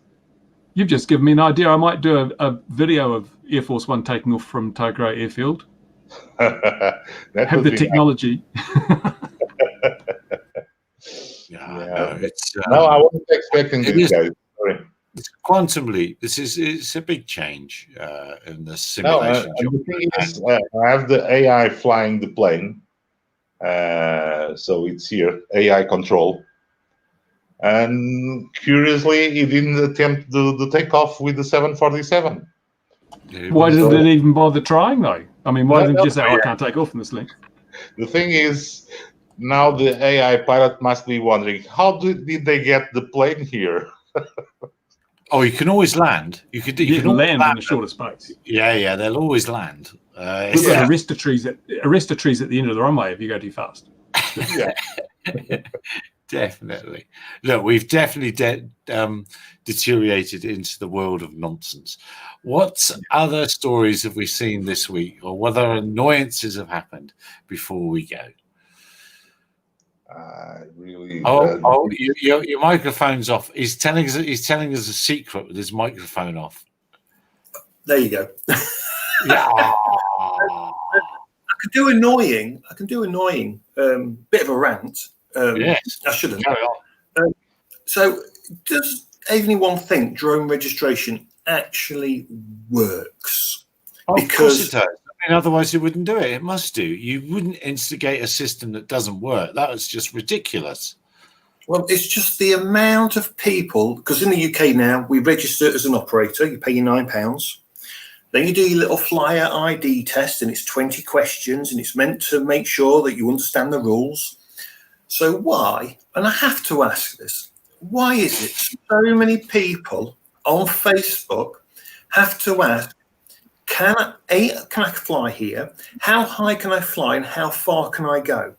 You've just given me an idea. I might do a video of Air Force One taking off from Tokoroa Airfield. That Have would the be technology. Yeah, Yeah. no, it's No, I wasn't expecting It this, is- guys. Sorry. it's quantum leap. It's a big change in the No, simulation and job. the thing is, I have the AI flying the plane. So it's here, AI control. And curiously, he didn't attempt the takeoff with the 747. Why So- didn't it even bother trying though? I mean, why No, didn't no, it just say, oh, I can't take off from this link? The thing is, now the AI pilot must be wondering, how did they get the plane here? Oh, you can always land. You could You can can always land in a shorter space. Yeah, they'll always land. We've got arrestor trees at the end of the runway if you go too fast. Yeah. Definitely. Look, we've definitely deteriorated into the world of nonsense. What other stories have we seen this week, or what other annoyances have happened before we go? Really. Your microphone's off. He's telling us a secret with his microphone off. There you go. Yeah. I can do annoying. Bit of a rant. Yes. I shouldn't. Carry on. So, does anyone think drone registration actually works? Of Because- course it does. I mean, otherwise it wouldn't do it. It must do. You wouldn't instigate a system that doesn't work. That was just ridiculous. Well, it's just the amount of people, because in the UK now, we register as an operator, you pay your £9. Then you do your little flyer ID test, and it's 20 questions, and it's meant to make sure that you understand the rules. So why, and I have to ask this, why is it so many people on Facebook have to ask, can I fly here? How high can I fly, and how far can I go?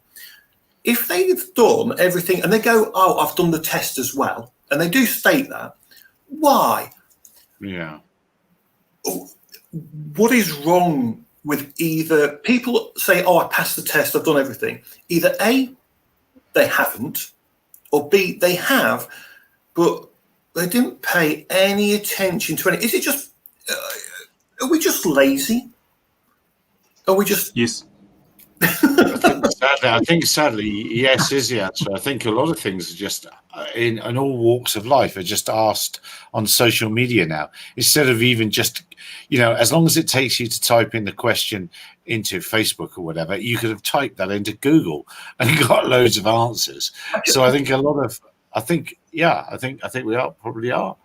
If they've done everything and they go, oh, I've done the test as well, and they do state that, why? Yeah. What is wrong with either people say, oh, I passed the test, I've done everything. Either A, they haven't, or B, they have, but they didn't pay any attention to it. Is it just, are we just lazy? Are we just... Yes. I think sadly, yes is the answer. I think a lot of things are just in all walks of life are just asked on social media now, instead of even just, as long as it takes you to type in the question into Facebook or whatever, you could have typed that into Google and got loads of answers. So I think I think we probably are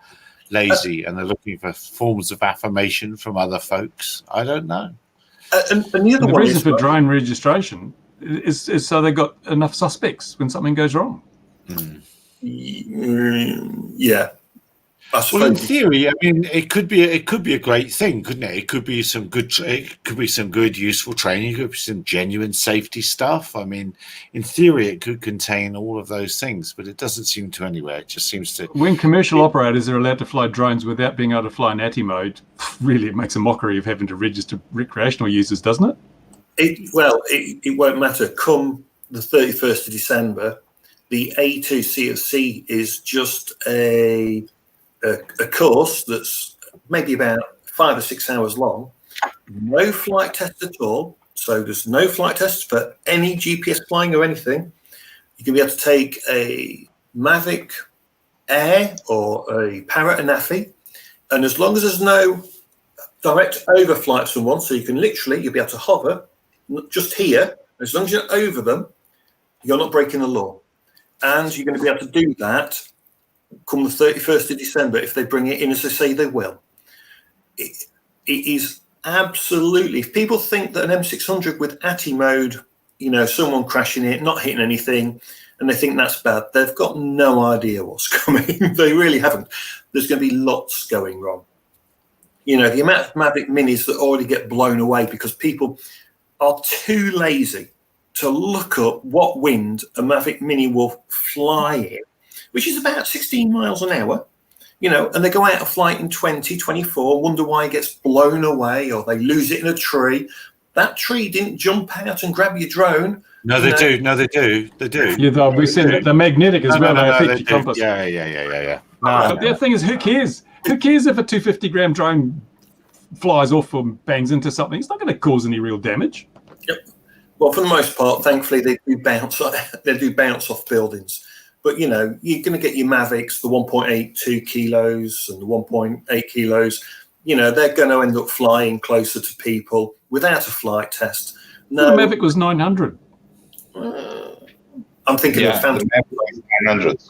lazy, and they're looking for forms of affirmation from other folks. I don't know. And the reason for drone registration is so they got enough suspects when something goes wrong. Yeah. Well, in theory, I mean, it could be a great thing, couldn't it? It could be some good, useful training. It could be some genuine safety stuff. I mean, in theory, it could contain all of those things, but it doesn't seem to anywhere. It just seems to. When commercial operators are allowed to fly drones without being able to fly in ATI mode, really, it makes a mockery of having to register recreational users, doesn't it? It won't matter. Come the 31st of December, the A2CFC is just a course that's maybe about 5 or 6 hours long, no flight test at all. So there's no flight test for any GPS flying or anything. You can be able to take a Mavic Air or a Parrot Anafi, and as long as there's no direct overflight from one, so you'll be able to hover just here. As long as you're over them, you're not breaking the law, and you're going to be able to do that come the 31st of December if they bring it in as they say they will. It is absolutely, if people think that an M600 with ATI mode, someone crashing it, not hitting anything, and they think that's bad, they've got no idea what's coming. They really haven't. There's going to be lots going wrong. The amount of Mavic Minis that already get blown away because people are too lazy to look up what wind a Mavic Mini will fly in, which is about 16 miles an hour, and they go out of flight in 20, 24, wonder why it gets blown away, or they lose it in a tree. That tree didn't jump out and grab your drone. No, they do. No, they do. They do. Yeah, we said that they're magnetic as well. They affect your compass. Yeah. But the other thing is, who cares? Who cares if a 250-gram drone flies off or bangs into something? It's not going to cause any real damage. Yep. Well, for the most part, thankfully, they do bounce off buildings. But, you're going to get your Mavics, the 1.82 kilos and the 1.8 kilos. They're going to end up flying closer to people without a flight test. No, the Mavic was 900. I'm thinking of the Phantom. The Mavic was 900.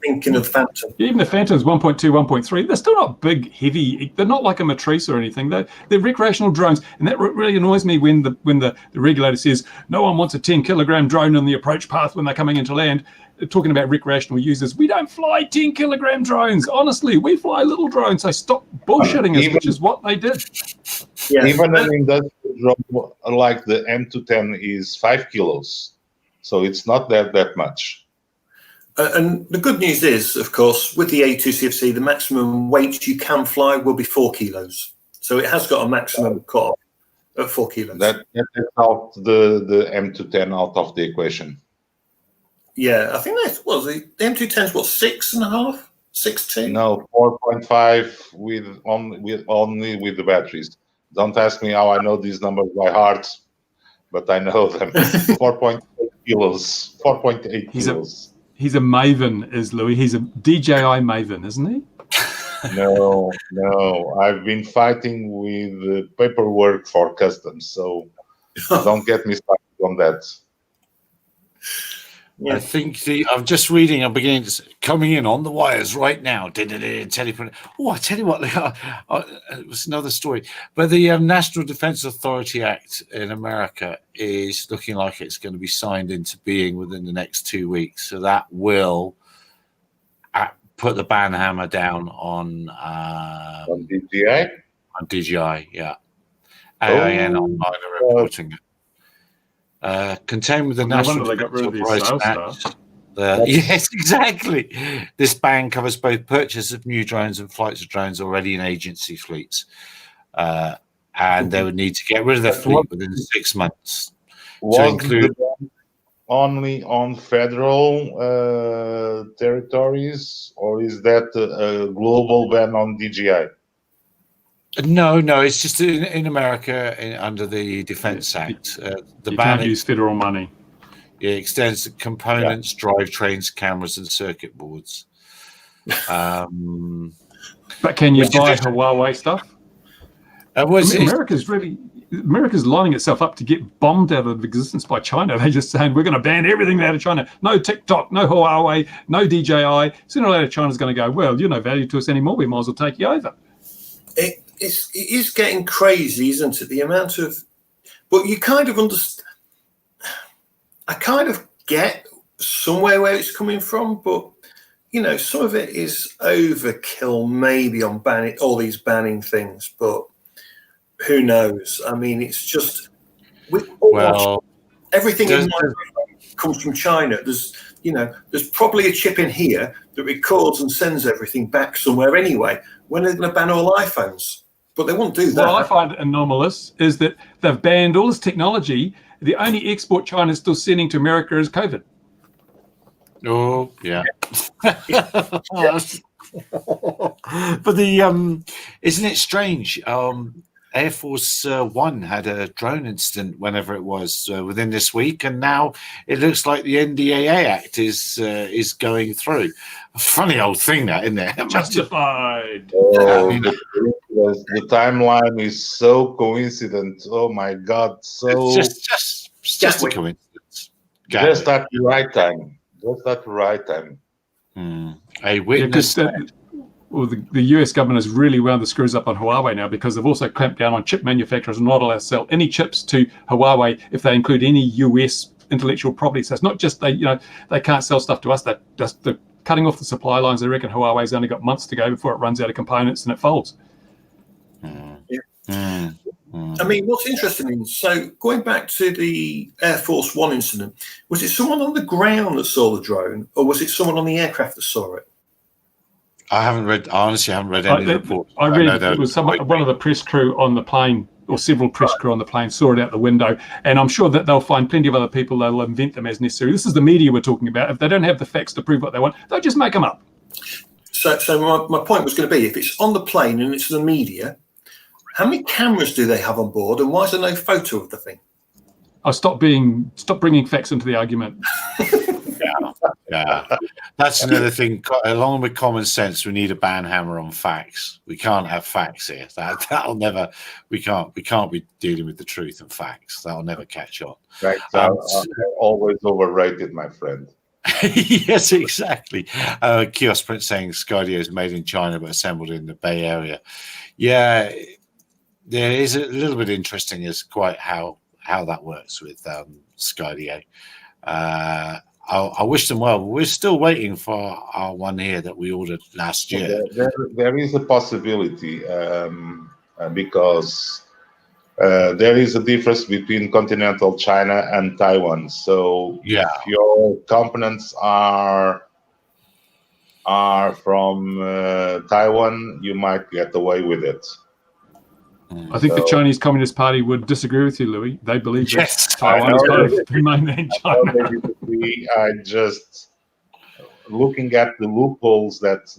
Thinking of the Phantom. Even the Phantom's 1.2, 1.3. They're still not big, heavy. They're not like a Matrice or anything. They're recreational drones, and that really annoys me when the regulator says no one wants a 10-kilogram drone on the approach path when they're coming into land. Talking about recreational users, we don't fly 10-kilogram drones. Honestly, we fly little drones. So stop bullshitting us, which is what they did. Yes. Even an industrial drone like the M210 is 5 kilos, so it's not that much. And the good news is, of course, with the A2CFC, the maximum weight you can fly will be 4 kilos. So it has got a maximum cut-off of 4 kilos. That takes out the M210 out of the equation. Yeah, I think that's the M210 is what, 6.5, 6.2? No, 4.5 only with the batteries. Don't ask me how I know these numbers by heart, but I know them. 4.8 kilos. 4.8 kilos. He's a maven, is Louis. He's a DJI maven, isn't he? No. I've been fighting with paperwork for customs, so don't get me started on that. Yeah. I think I'm just reading. I'm beginning to coming in on the wires right now. Telephone. Oh, I tell you what, it was another story. But the National Defense Authority Act in America is looking like it's going to be signed into being within the next 2 weeks. So that will put the ban hammer down on DJI. On DJI, yeah. AIN online are reporting it. Contained with the National Defense Authorization Act. Yes, exactly. This ban covers both purchase of new drones and flights of drones already in agency fleets. And they would need to get rid of their fleet within 6 months. To include only on federal territories, or is that a global ban on DJI? No, it's just in America under the Defense Act. The You ban can't use federal money. extends to components, drivetrains, cameras, and circuit boards. But can you Which is buy interesting. Huawei stuff? Was America's lining itself up to get bombed out of existence by China. They're just saying, we're going to ban everything out of China. No TikTok, no Huawei, no DJI. Sooner or later, China's going to go, well, you're no value to us anymore. We might as well take you over. It is getting crazy, isn't it? The amount of, but you kind of understand. I kind of get somewhere where it's coming from, but some of it is overkill, maybe on banning all these banning things. But who knows? I mean, it's just everything in my comes from China. There's probably a chip in here that records and sends everything back somewhere anyway. When are they going to ban all iPhones? But they won't do that. What I find anomalous is that they've banned all this technology. The only export China's still sending to America is COVID. Oh, yeah. But isn't it strange? Air Force One had a drone incident whenever it was within this week, and now it looks like the NDAA Act is going through. A funny old thing, that, isn't it? Justified. The timeline is so coincident. Oh my God! So it's just a coincidence. Just at the right time. A witness. Well, the US government has really wound the screws up on Huawei now, because they've also clamped down on chip manufacturers and not allowed to sell any chips to Huawei if they include any US intellectual property. So it's not just they can't sell stuff to us. They're cutting off the supply lines. They reckon Huawei's only got months to go before it runs out of components and it folds. I mean, what's interesting is, so going back to the Air Force One incident, was it someone on the ground that saw the drone, or was it someone on the aircraft that saw it? I honestly haven't read any reports. I read it was one of the press crew on the plane, or several press crew on the plane, saw it out the window. And I'm sure that they'll find plenty of other people. They'll invent them as necessary. This is the media we're talking about. If they don't have the facts to prove what they want, they'll just make them up. So my point was going to be, if it's on the plane and it's the media, how many cameras do they have on board, and why is there no photo of the thing? I'll stop bringing facts into the argument. Yeah, that's another thing. Along with common sense, we need a ban hammer on facts. We can't have facts here. That'll never. We can't be dealing with the truth and facts. That'll never catch on. Right. Always overrated, my friend. Yes, exactly. Kiosk Print saying Skydio is made in China but assembled in the Bay Area. Yeah, there is a little bit interesting as quite how that works with Skydio. I wish them well. We're still waiting for our one here that we ordered last year. There is a possibility because there is a difference between continental China and Taiwan. So if your components are from Taiwan, you might get away with it. I think the Chinese Communist Party would disagree with you, Louis. They believe that Taiwan is part of mainland China. I just looking at the loopholes that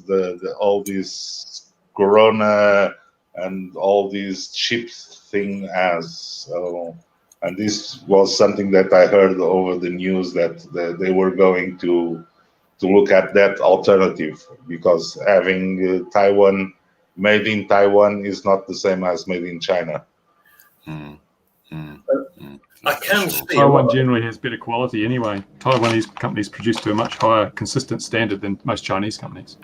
all these Corona and all these chips thing has. And this was something that I heard over the news that they were going to look at that alternative, because having Taiwan. Made in Taiwan is not the same as made in China. I can see Taiwan generally has better quality anyway. Taiwanese companies produce to a much higher consistent standard than most Chinese companies.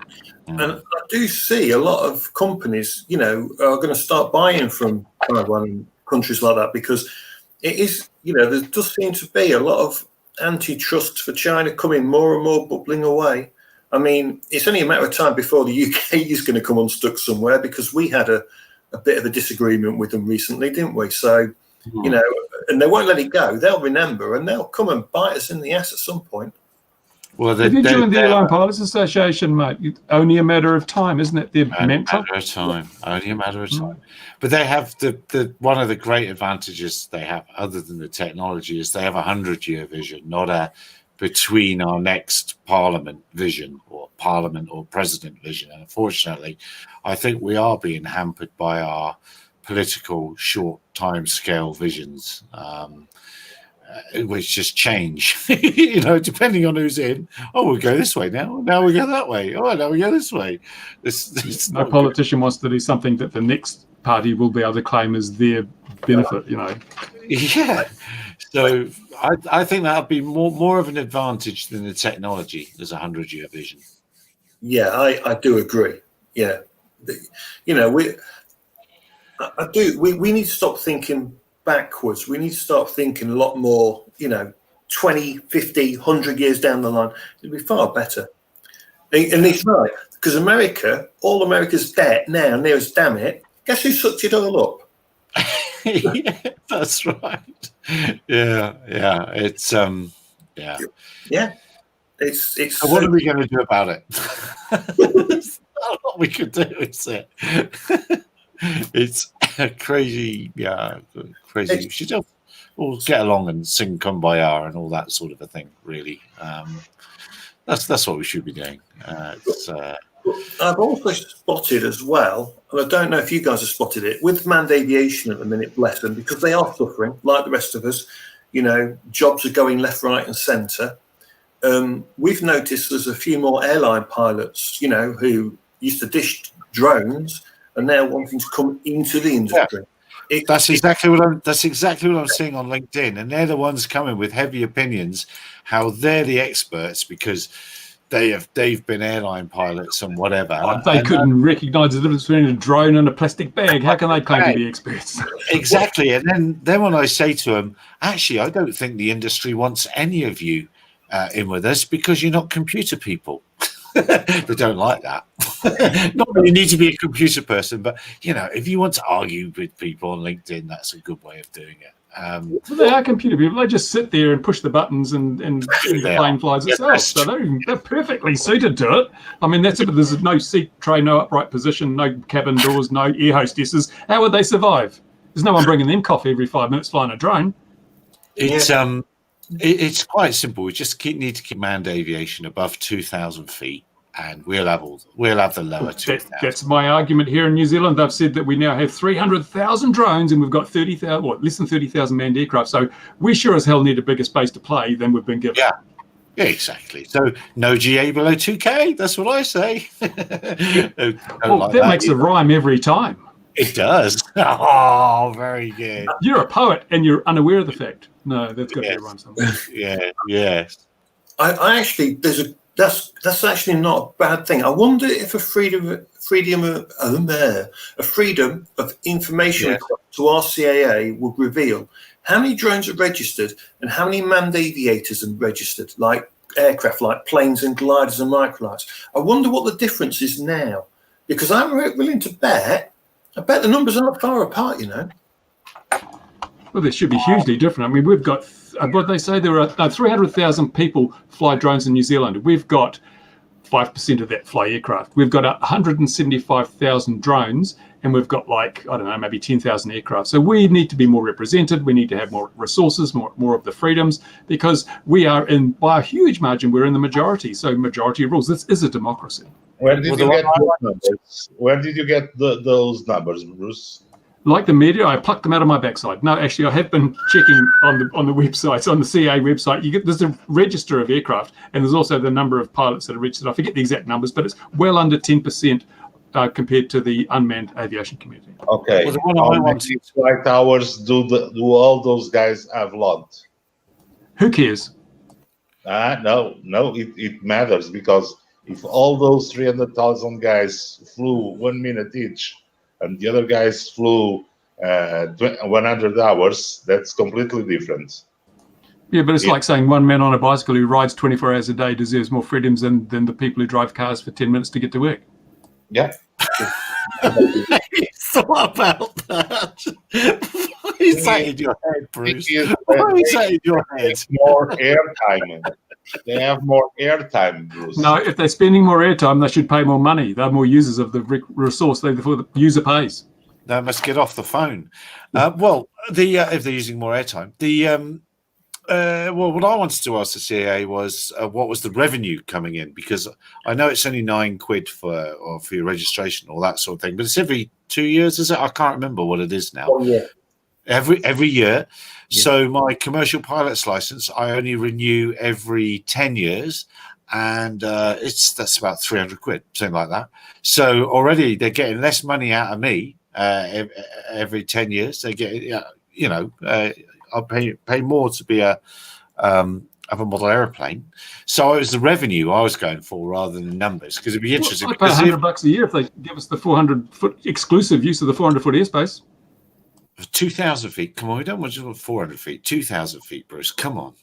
And I do see a lot of companies, are going to start buying from Taiwan and countries like that, because it is, there does seem to be a lot of antitrust for China coming more and more bubbling away. I mean, it's only a matter of time before the UK is going to come unstuck somewhere, because we had a bit of a disagreement with them recently, didn't we? So, and they won't let it go. They'll remember, and they'll come and bite us in the ass at some point. Well, If you join the Airline Pilots Association, mate, it's only a matter of time, isn't it? Their mantra. Only a matter of time. Only a matter of time. But they have the one of the great advantages they have, other than the technology, is they have 100-year vision, not a between our next Parliament vision or Parliament or President vision. And unfortunately, I think we are being hampered by our political short time scale visions, which just change, depending on who's in. Oh, we'll go this way now. Now we go that way. Oh, now we go this way. No politician wants to do something that the next party will be able to claim as their benefit, Yeah. So I think that would be more of an advantage than the technology as a 100-year vision. Yeah, I do agree. Yeah. We need to stop thinking backwards. We need to start thinking a lot more, 20, 50, 100 years down the line. It'd be far better. And it's right, because all America's debt now, near as damn it, guess who sucked it all up? Yeah, that's right. Yeah. It's Yeah. It's. So what are we going to do about it? There's not a lot we could do, is it? It's crazy. Yeah, crazy. We should all get along and sing Kumbaya and all that sort of a thing. Really, that's what we should be doing. I've also spotted as well, and I don't know if you guys have spotted it, with manned aviation at the minute, bless them, because they are suffering like the rest of us. Jobs are going left, right, and centre. We've noticed there's a few more airline pilots, who used to dish drones and now wanting to come into the industry. Yeah. That's exactly what I'm seeing on LinkedIn, and they're the ones coming with heavy opinions, how they're the experts because they've been airline pilots and whatever. They couldn't recognise the difference between a drone and a plastic bag. How can they claim to be experts? Exactly. And then when I say to them, actually, I don't think the industry wants any of you in with us because you're not computer people. They don't like that. Not that you need to be a computer person, but if you want to argue with people on LinkedIn, that's a good way of doing it. They are computer people. They just sit there and push the buttons and the plane flies itself. So they're perfectly suited to it. I mean, that's it. There's no seat tray, no upright position, no cabin doors, no air hostesses. How would they survive? There's no one bringing them coffee every 5 minutes flying a drone. It's quite simple. We just need to keep manned aviation above 2,000 feet. And we'll have the lower 2,000. That's my argument here in New Zealand. They've said that we now have 300,000 drones and we've got less than 30,000 manned aircraft. So we sure as hell need a bigger space to play than we've been given. Yeah, exactly. So no GA below 2K. That's what I say. That makes a rhyme every time. It does. Oh, very good. You're a poet and you're unaware of the fact. No, that's got to be a rhyme somewhere. Yes. I actually, that's actually not a bad thing. I wonder if a freedom of information to RCAA would reveal how many drones are registered and how many manned aviators are registered, like aircraft, like planes and gliders and microlights. I wonder what the difference is now, because I'm willing to bet. I bet the numbers are not far apart. Well, they should be hugely different. I mean, we've got, what they say, there are 300,000 people fly drones in New Zealand. We've got 5% of that fly aircraft. We've got 175,000 drones, and we've got maybe 10,000 aircraft. So we need to be more represented. We need to have more resources, more of the freedoms, because we are by a huge margin, we're in the majority. So majority rules. This is a democracy. Where did you get those numbers? Where did you get those numbers, Bruce? Like the media, I plucked them out of my backside. No, actually, I have been checking on the websites, on the CA website. There's a register of aircraft, and there's also the number of pilots that are registered. I forget the exact numbers, but it's well under 10% compared to the unmanned aviation community. Okay. How many flight hours do all those guys have logged? Who cares? No, it matters, because if all those 300,000 guys flew 1 minute each, and the other guys flew 100 hours, that's completely different. Yeah, but it's like saying one man on a bicycle who rides 24 hours a day deserves more freedoms than the people who drive cars for 10 minutes to get to work. Yeah. Thought about that. Why is that in your head, Bruce? Is Why is that in your head? more airtime. They have more airtime, Bruce. No, if they're spending more airtime, they should pay more money. They're more users of the resource. Therefore, the user pays. They must get off the phone. Well, if they're using more airtime, well, what I wanted to ask the CAA was what was the revenue coming in? Because I know it's only £9 for your registration, all that sort of thing, but it's every 2 years, is it? I can't remember what it is now. Oh, yeah. Every year. Yeah. So my commercial pilot's license, I only renew every 10 years, and that's about £300, something like that. So already they're getting less money out of me every 10 years. They get, I'll pay more to be have a model aeroplane. So it was the revenue I was going for rather than the numbers, because it'd be interesting. I'd pay $100 a year if they give us the 400-foot exclusive use of the 400-foot airspace. 2,000 feet. Come on, we don't want you 400 feet. 2,000 feet, Bruce. Come on,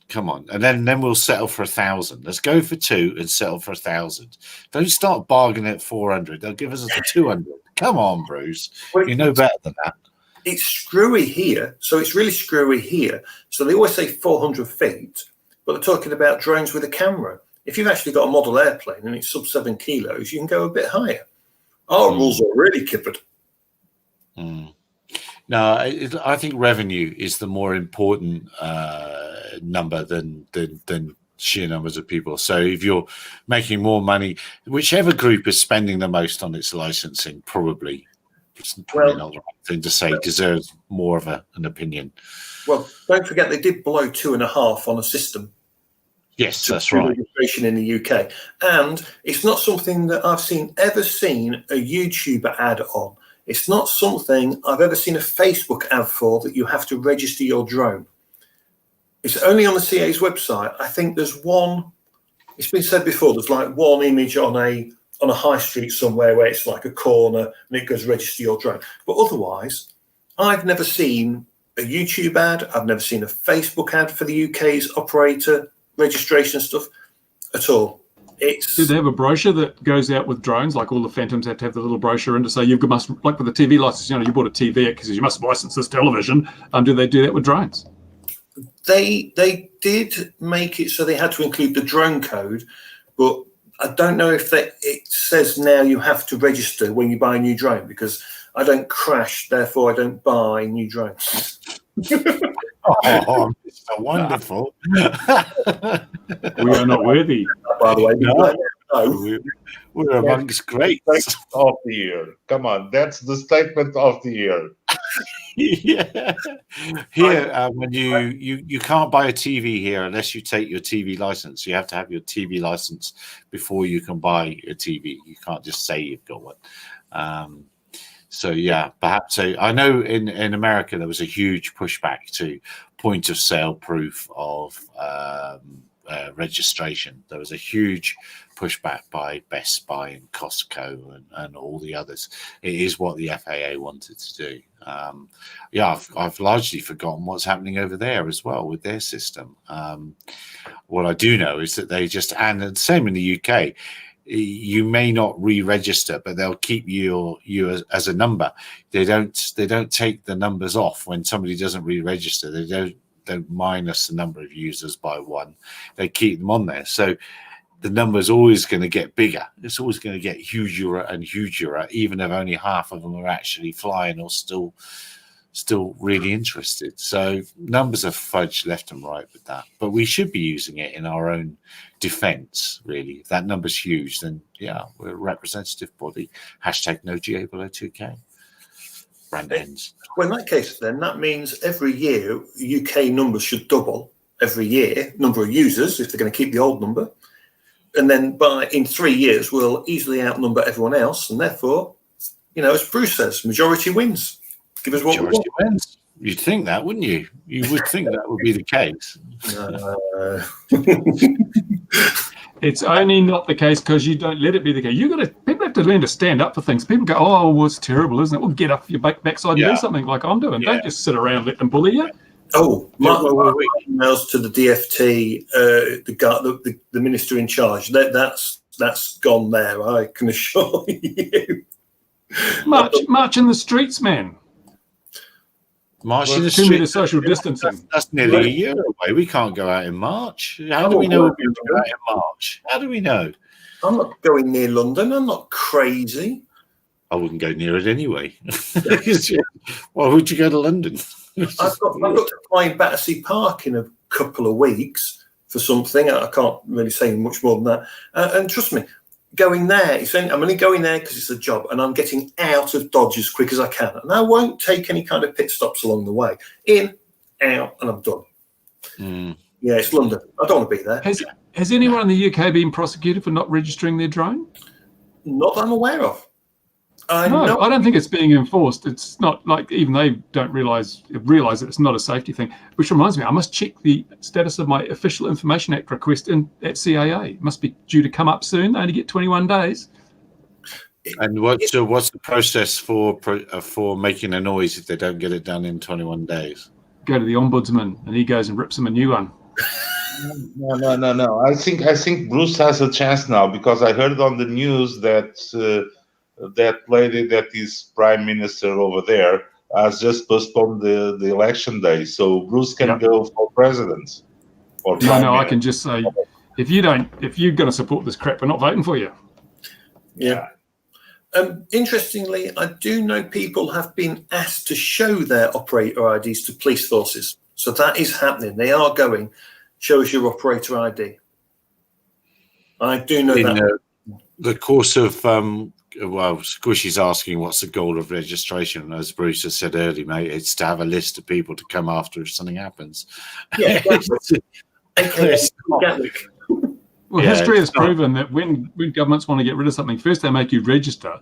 and then we'll settle for 1,000. Let's go for 2 and settle for 1,000. Don't start bargaining at 400. They'll give us a 200. Come on, Bruce. You know better than that. It's screwy here, so it's really screwy here. So they always say 400 feet, but they're talking about drones with a camera. If you've actually got a model airplane and it's sub 7 kilos, you can go a bit higher. Our rules are really kippered. No, I think revenue is the more important number than sheer numbers of people. So if you're making more money, whichever group is spending the most on its licensing, probably not the right thing to say, deserves more of an opinion. Well, don't forget they did blow 2.5 on a system. Yes, that's right. Registration in the UK, and it's not something that I've ever seen a YouTuber ad on. It's not something I've ever seen a Facebook ad for, that you have to register your drone. It's only on the CA's website. I think there's one. It's been said before. There's like one image on a high street somewhere where it's like a corner and it goes register your drone. But otherwise, I've never seen a YouTube ad. I've never seen a Facebook ad for the UK's operator registration stuff at all. Do they have a brochure that goes out with drones? Like all the Phantoms have to have the little brochure in to say you must, like with the TV license, you bought a TV because you must license this television. Do they do that with drones? They did make it so they had to include the drone code, but I don't know if it says now you have to register when you buy a new drone, because I don't crash, therefore I don't buy new drones. Oh, Mr. Wonderful. We are not worthy. By the way, no. We're amongst greats. Of the year. Come on, that's the statement of the year. Yeah. Here, when you can't buy a TV here unless you take your TV license. You have to have your TV license before you can buy a TV. You can't just say you've got one. So yeah, perhaps I know in America there was a huge pushback to point of sale proof of registration. There was a huge pushback by Best Buy and Costco and all the others. It is what the FAA wanted to do. I've largely forgotten what's happening over there as well with their system. What I do know is that they just, and the same in the UK, you may not re-register, but they'll keep you as a number. They don't take the numbers off when somebody doesn't re-register. They don't minus the number of users by one. They keep them on there. So the number is always going to get bigger. It's always going to get huger and huger, even if only half of them are actually flying or still really interested. So numbers are fudged left and right with that. But we should be using it in our own defense, really. If that number's huge, then yeah, we're a representative body. # no GA below 2K. Brand ends. Well, in that case, then that means every year UK numbers should double every year, number of users, if they're going to keep the old number. And then in 3 years, we'll easily outnumber everyone else. And therefore, as Bruce says, majority wins. Give us what we want. Wins. You'd think that, wouldn't you? You would think that would be the case. It's only not the case because you don't let it be the case. People have to learn to stand up for things. People go, "Oh, well, it's terrible, isn't it?" Well, get up your backside and do something like I'm doing. Yeah. Don't just sit around and let them bully you. Oh, my emails to the DFT, the minister in charge. That's gone there. I can assure you. March in the streets, man. March in the 2 street. meter social distancing. That's nearly a year away. We can't go out in March. How do we know we'll be able to go out in March? How do we know? I'm not going near London. I'm not crazy. I wouldn't go near it anyway. Why would you go to London? I've got to fly in Battersea Park in a couple of weeks for something. I can't really say much more than that. And trust me, going there, I'm only going there because it's a job, and I'm getting out of Dodge as quick as I can. And I won't take any kind of pit stops along the way. In, out, and I'm done. Yeah, it's London. I don't want to be there. Has anyone in the UK been prosecuted for not registering their drone? Not that I'm aware of. I don't think it's being enforced. It's not like even they don't realize that it's not a safety thing. Which reminds me, I must check the status of my Official Information Act request at CAA. It must be due to come up soon. They only get 21 days. And what's the process for making a noise if they don't get it done in 21 days? Go to the ombudsman, and he goes and rips them a new one. No. I think Bruce has a chance now, because I heard on the news that that lady that is prime minister over there has just postponed the election day, so Bruce can go for president. No, I can just say, if you're going to support this crap, we're not voting for you. Yeah. Interestingly, I do know people have been asked to show their operator IDs to police forces, so that is happening. They are going, show us your operator ID. I do know that. The course of Squishy's asking what's the goal of registration. As Bruce has said earlier, mate, it's to have a list of people to come after if something happens. Yeah, Well, history has proven that when governments want to get rid of something, first they make you register,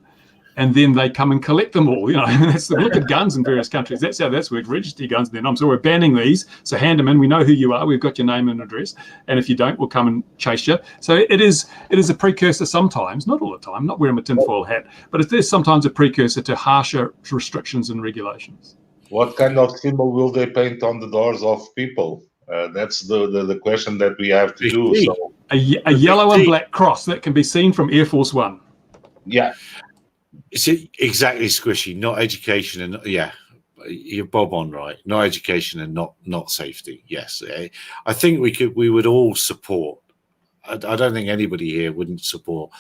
and then they come and collect them all. You know, that's look at guns in various countries. That's how that's worked. Register your guns. Then we're banning these. So hand them in. We know who you are. We've got your name and address. And if you don't, we'll come and chase you. So it is a precursor sometimes, not all the time. Not wearing a tinfoil hat, but it is sometimes a precursor to harsher restrictions and regulations. What kind of symbol will they paint on the doors of people? That's the question that we have to do. So a yellow and black cross that can be seen from Air Force One. Yeah. It's exactly, Squishy. Not education and you're bob on right. Not education and not safety. Yes, I think we would all support. I don't think anybody here wouldn't support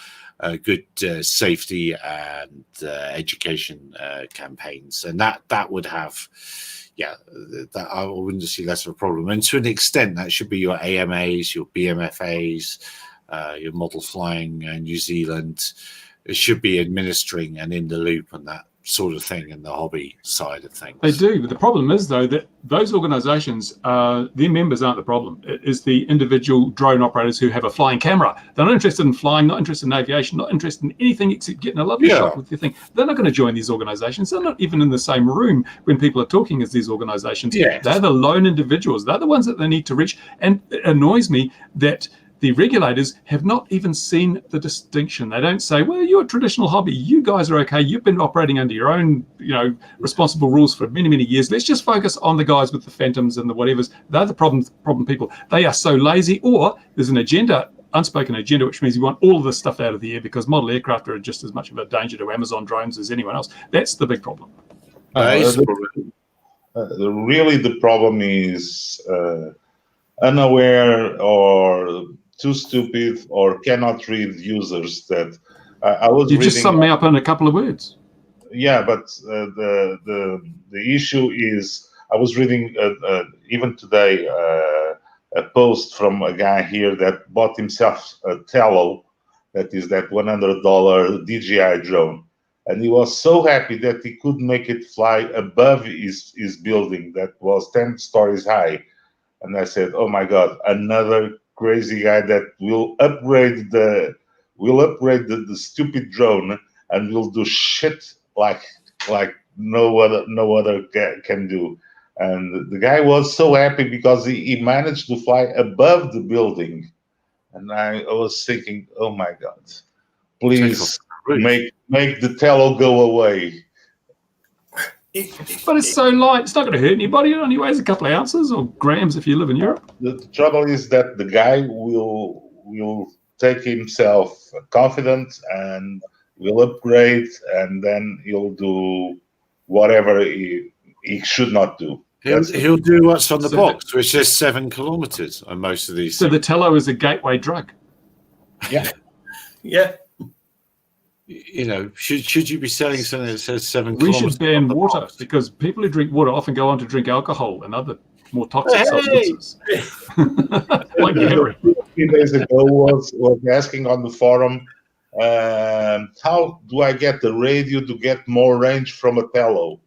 good safety and education campaigns, and that would have. That I wouldn't see less of a problem. And to an extent, that should be your AMAs, your BMFAs, your model flying New Zealand. It should be administering and in the loop and that sort of thing in the hobby side of things. They do, but the problem is, though, that those organisations, their members aren't the problem. It is the individual drone operators who have a flying camera. They're not interested in flying, not interested in aviation, not interested in anything except getting a lovely shot with their thing. They're not going to join these organisations. They're not even in the same room when people are talking as these organisations. Yes. They're the lone individuals. They're the ones that they need to reach. And it annoys me that the regulators have not even seen the distinction. They don't say, well, you're a traditional hobby. You guys are okay. You've been operating under your own, responsible rules for many, many years. Let's just focus on the guys with the Phantoms and the whatevers. They're the problem people. They are so lazy, or there's an agenda, unspoken agenda, which means you want all of this stuff out of the air because model aircraft are just as much of a danger to Amazon drones as anyone else. That's the big problem. Really, the problem is unaware or too stupid or cannot read users that I was you reading. Just sum me up in a couple of words. Yeah, but the issue is I was reading even today a post from a guy here that bought himself a Tello, that is that $100 DJI drone, and he was so happy that he could make it fly above his building that was 10 stories high. And I said, oh my God, another crazy guy that will upgrade the stupid drone and will do shit like no other can do. And the guy was so happy because he managed to fly above the building. And I was thinking, oh my God, please make the Tello go away. But it's so light, it's not going to hurt anybody. It only weighs a couple of ounces or grams if you live in Europe. The trouble is that the guy will take himself confident and will upgrade, and then he'll do whatever he he should not do. He'll do what's on the So box, which says 7 kilometers on most of these So the things. Tello is a gateway drug. Yeah. Yeah. You know, should you be selling something that says 7 We kilometers? should ban on the water box? because people who drink water often go on to drink alcohol and other more toxic substances. Like Gary. 3 days ago was asking on the forum, how do I get the radio to get more range from a Tello?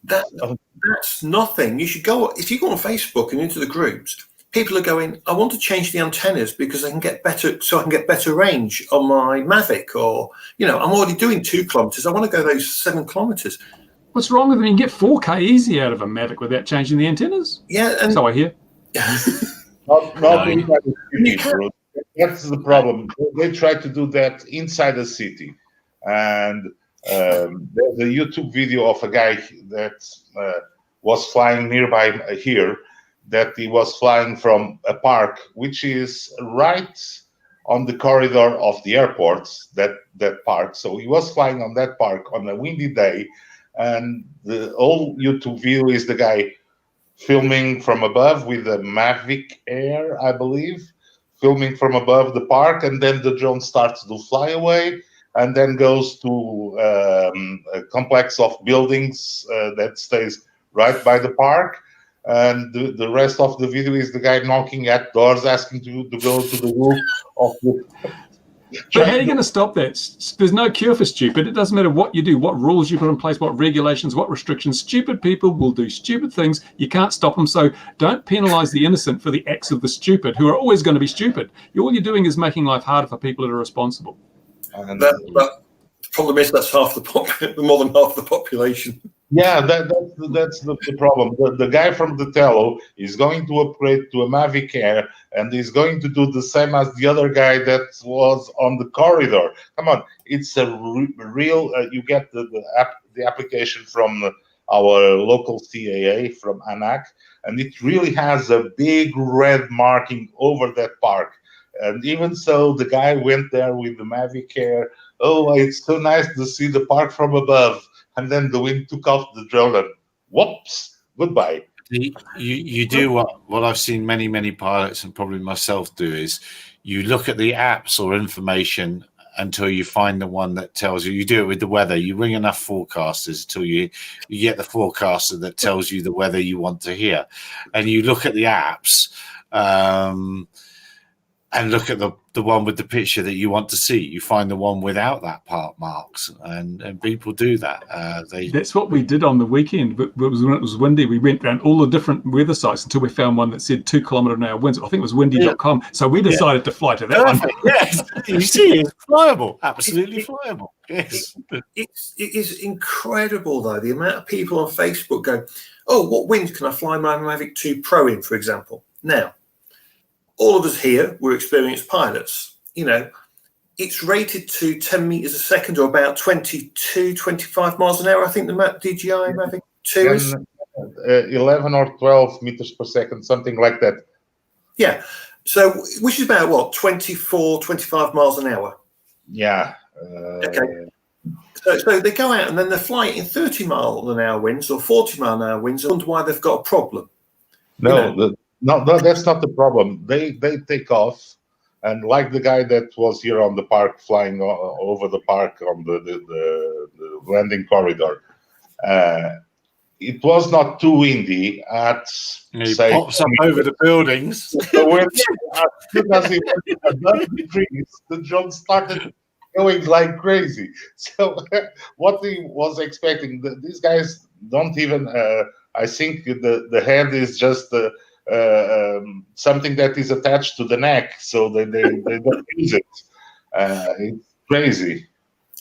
That's nothing. You should go, if you go on Facebook and into the groups, people are going, I want to change the antennas because I can get better, so I can get better range on my Mavic, or, you know, I'm already doing 2 kilometers. I want to go those 7 kilometers. What's wrong with them? You can get 4K easy out of a Mavic without changing the antennas. Yeah. And So I hear. Not you- inside the You city, can't- bro. That's the problem. They try to do that inside the city, and there's a YouTube video of a guy that was flying nearby here. That he was flying from a park, which is right on the corridor of the airport. That park. So he was flying on that park on a windy day, and the whole YouTube video is the guy filming from above with a Mavic Air, I believe, filming from above the park, and then the drone starts to fly away, and then goes to a complex of buildings that stays right by the park. And the rest of the video is the guy knocking at doors, asking to go to the roof of the. But how are you going to stop that? There's no cure for stupid. It doesn't matter what you do, what rules you put in place, what regulations, what restrictions. Stupid people will do stupid things. You can't stop them. So don't penalise the innocent for the acts of the stupid, who are always going to be stupid. All you're doing is making life harder for people that are responsible. And, But the problem is that's half the more than half the population. yeah, that's the problem. The guy from the Tello is going to upgrade to a Mavic Air, and he's going to do the same as the other guy that was on the corridor. Come on, it's a real. You get the application from our local CAA from ANAC, and it really has a big red marking over that park. And even so, the guy went there with the Mavic Air. Oh, it's so nice to see the park from above. And then the wind took off the drone and whoops, goodbye. You do what I've seen many pilots and probably myself do is you look at the apps or information until you find the one that tells you. You do it with the weather. You ring enough forecasters until you get the forecaster that tells you the weather you want to hear. And you look at the apps and look at the one with the picture that you want to see. You find the one without that part marks, and people do that. That's what we did on the weekend. But when it was windy, we went around all the different weather sites until we found one that said 2 kilometre/hour winds. I think it was windy.com. So we decided to fly to that one. Yes, you see, it's flyable, absolutely flyable. Yes, It is incredible, though, the amount of people on Facebook go, oh, what wind can I fly my Mavic 2 Pro in, for example? Now, all of us here, we're experienced pilots. You know, it's rated to 10 meters a second, or about 22, 25 miles an hour. I think the DJI Mavic 2 is. 11 or 12 meters per second, something like that. Yeah. So, which is about what, 24, 25 miles an hour? Yeah. Okay. So they go out and then they're flying in 30 mile an hour winds or 40 mile an hour winds. I wonder why they've got a problem. No, no, that's not the problem. They take off, and like the guy that was here on the park, flying over the park on the landing corridor, it was not too windy at, he say, pops up over the buildings. the wind, as soon as it went above the trees, the drone started going like crazy. So what he was expecting, these guys don't even, I think the head is just something that is attached to the neck, so they don't use it. It's crazy.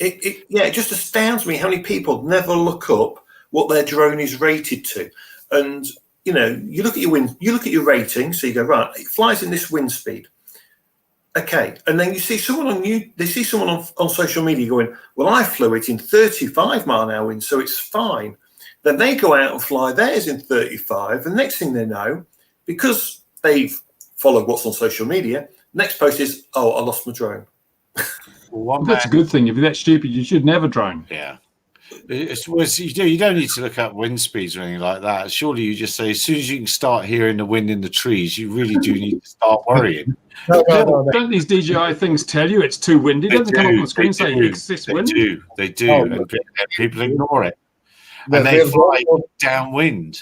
It just astounds me how many people never look up what their drone is rated to. And you know, you look at your rating, so you go, right, it flies in this wind speed. Okay, and then you see someone on social media going, well, I flew it in 35 mile an hour wind, so it's fine. Then they go out and fly theirs in 35, and next thing they know, because they've followed what's on social media, next post is, oh, I lost my drone. Well, That's a good thing. If you're that stupid, you should never drone. Yeah. You don't need to look up wind speeds or anything like that. Surely you just say, as soon as you can start hearing the wind in the trees, you really do need to start worrying. No. Don't these DJI things tell you it's too windy? They Doesn't come up on the screen they saying do, excess They wind? do, Oh, and people ignore it. There- And they there's fly also- downwind.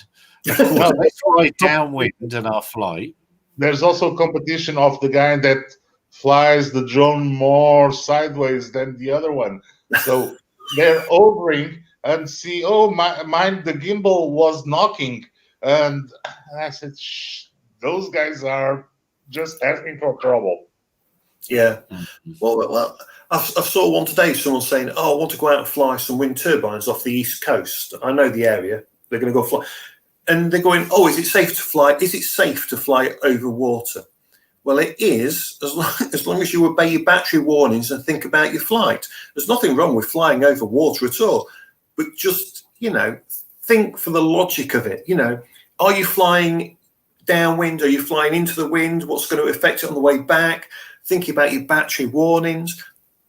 Of course, they fly downwind in our flight. There's also competition of the guy that flies the drone more sideways than the other one. So they're hovering and see, oh, mine, the gimbal was knocking. And I said, shh, those guys are just asking for trouble. Yeah. Well, I saw one today, someone saying, oh, I want to go out and fly some wind turbines off the East Coast. I know the area. They're going to go fly. And they're going, oh, is it safe to fly? Is it safe to fly over water? Well, it is, as long as you obey your battery warnings and think about your flight. There's nothing wrong with flying over water at all. But just, think for the logic of it. Are you flying downwind? Are you flying into the wind? What's going to affect it on the way back? Thinking about your battery warnings.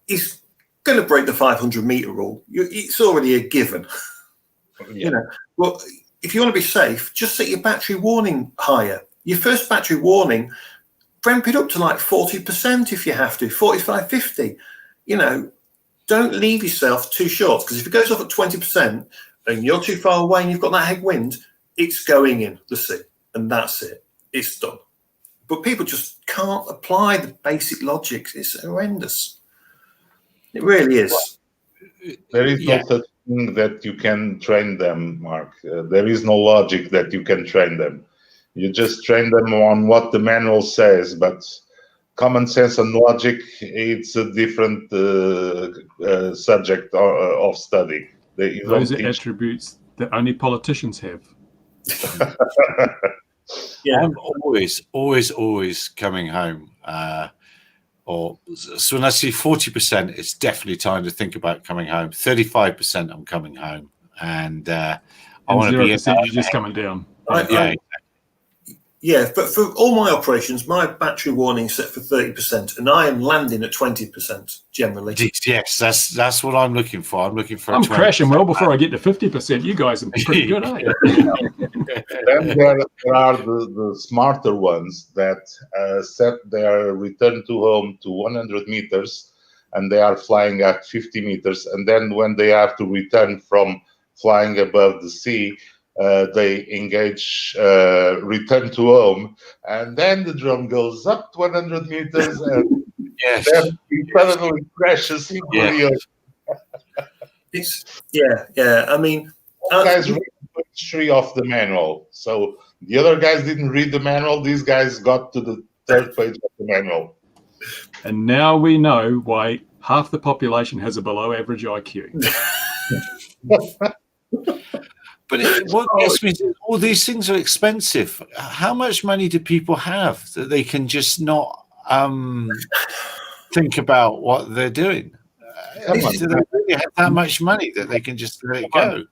It's going to break the 500-meter rule. It's already a given. Yeah. Well, if you want to be safe, just set your battery warning higher. Your first battery warning, ramp it up to like 40% if you have to, 45, 50. Don't leave yourself too short, because if it goes off at 20% and you're too far away and you've got that headwind, it's going in the sea, and that's it. It's done. But people just can't apply the basic logic. It's horrendous. It really is. There is no such thing that you can train them, Mark. There is no logic that you can train them. You just train them on what the manual says, but common sense and logic, it's a different subject of study. Those are attributes that only politicians have. Yeah. I'm always coming home. So when I see 40%, it's definitely time to think about coming home. 35%, I'm coming home, and I want to be. 0%, you're just coming down. Yeah, but for all my operations, my battery warning is set for 30%, and I am landing at 20% generally. Yes, that's what I'm looking for. I'm looking for. I'm crashing well before I get to 50%. You guys are pretty good, aren't you? Then there are the smarter ones that set their return to home to 100 meters, and they are flying at 50 meters. And then when they have to return from flying above the sea, they engage return to home, and then the drone goes up to 100 meters, and then it suddenly crashes into the ocean. I mean, guys read the history of the manual. So the other guys didn't read the manual. These guys got to the third page of the manual. And now we know why half the population has a below average IQ. But what gets me is all these things are expensive. How much money do people have that they can just not think about what they're doing? Do they really have that much money that they can just let it go?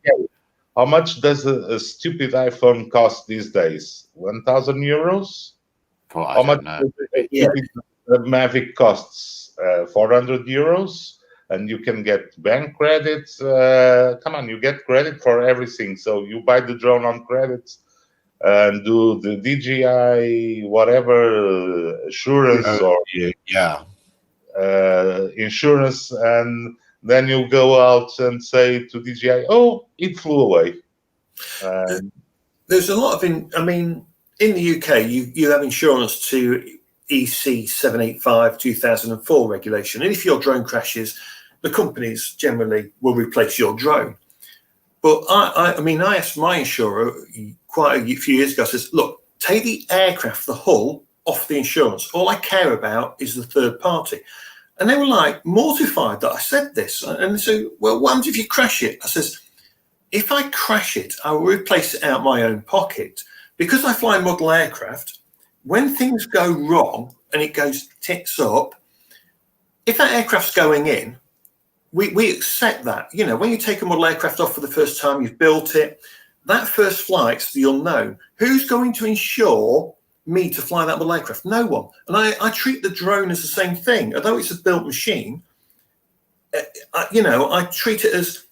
How much does a stupid iPhone cost these days? 1,000 euros? How much does a Mavic costs? 400 euros? And you can get bank credits. Come on, you get credit for everything. So you buy the drone on credits and do the DJI whatever assurance insurance, and then you go out and say to DJI, "Oh, it flew away." There's a lot of in the UK, you have insurance to EC 785 2004 regulation, and if your drone crashes, the companies generally will replace your drone. But I asked my insurer quite a few years ago. I says, look, take the aircraft, the hull, off the insurance. All I care about is the third party. And they were like mortified that I said this. And they said, well, what happens if you crash it? I says, if I crash it, I will replace it out of my own pocket. Because I fly model aircraft, when things go wrong and it goes tits up, if that aircraft's going in, we accept that. When you take a model aircraft off for the first time, you've built it, that first flight's the unknown. Who's going to insure me to fly that model aircraft? No one. And I treat the drone as the same thing. Although it's a built machine, I treat it as,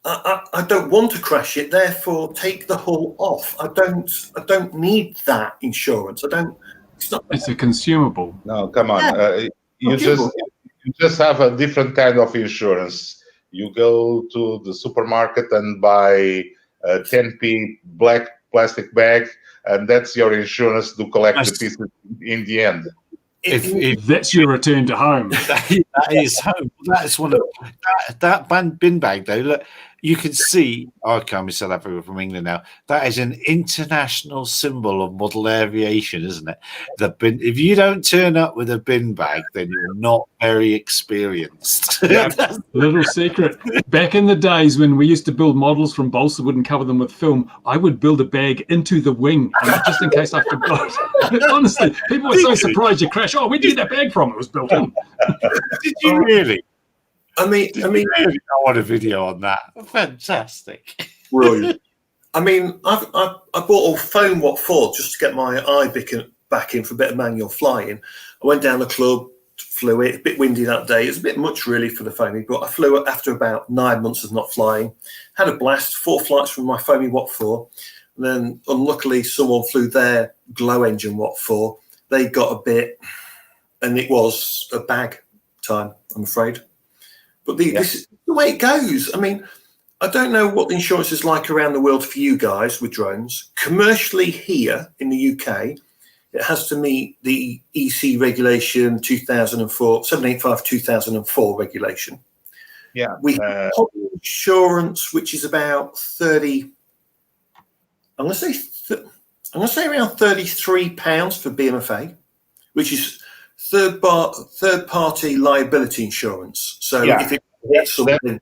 I don't want to crash it. Therefore, take the hull off. I don't need that insurance. I don't. It's not. It's a consumable. No, come on. Yeah. You just have a different kind of insurance. You go to the supermarket and buy a 10p black plastic bag, and that's your insurance to collect the pieces in the end. If That's your return to home. that is home. That's one of that bin bag though. Look, you can see. I come in South Africa from England now. That is an international symbol of model aviation, isn't it? The bin. If you don't turn up with a bin bag, then you're not very experienced. Yeah. Little secret. Back in the days when we used to build models from balsa wood and cover them with film, I would build a bag into the wing just in case I forgot. Honestly, people were so surprised you crash. Oh, where did you get that bag from? It was built in. Did you really? I mean, I want a video on that. Fantastic. brilliant. I mean, I bought all foam. What for? Just to get my eye back in for a bit of manual flying. I went down the club, flew it. A bit windy that day. It was a bit much really for the foamy, but I flew it after about 9 months of not flying. Had a blast. 4 flights from my foamy Watt 4. And then, unluckily, someone flew their glow engine Watt 4. They got a bit, and it was a bag time, I'm afraid. But this is the way it goes. I mean, I don't know what the insurance is like around the world for you guys with drones. Commercially here in the UK, it has to meet the EC regulation 785/2004 regulation. Yeah. We have insurance, which is about 30. I'm going to say around £33 for BMFA, which is third party liability insurance. So if it gets something,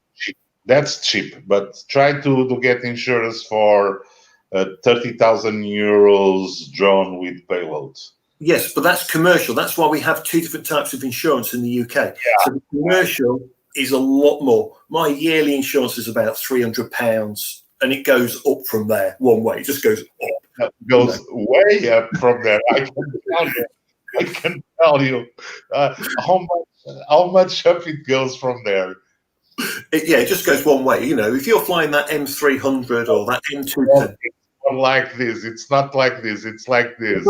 that's cheap. But try to get insurance for 30,000 euros drone with payload. Yes, but that's commercial. That's why we have 2 different types of insurance in the UK. So the commercial is a lot more. My yearly insurance is about £300, and it goes up from there one way. It just goes up. It goes way up from there. I can tell you how much up it goes from there. It just goes one way. You know, if you're flying that M300 or that M210, it's not like this. It's not like this. It's like this.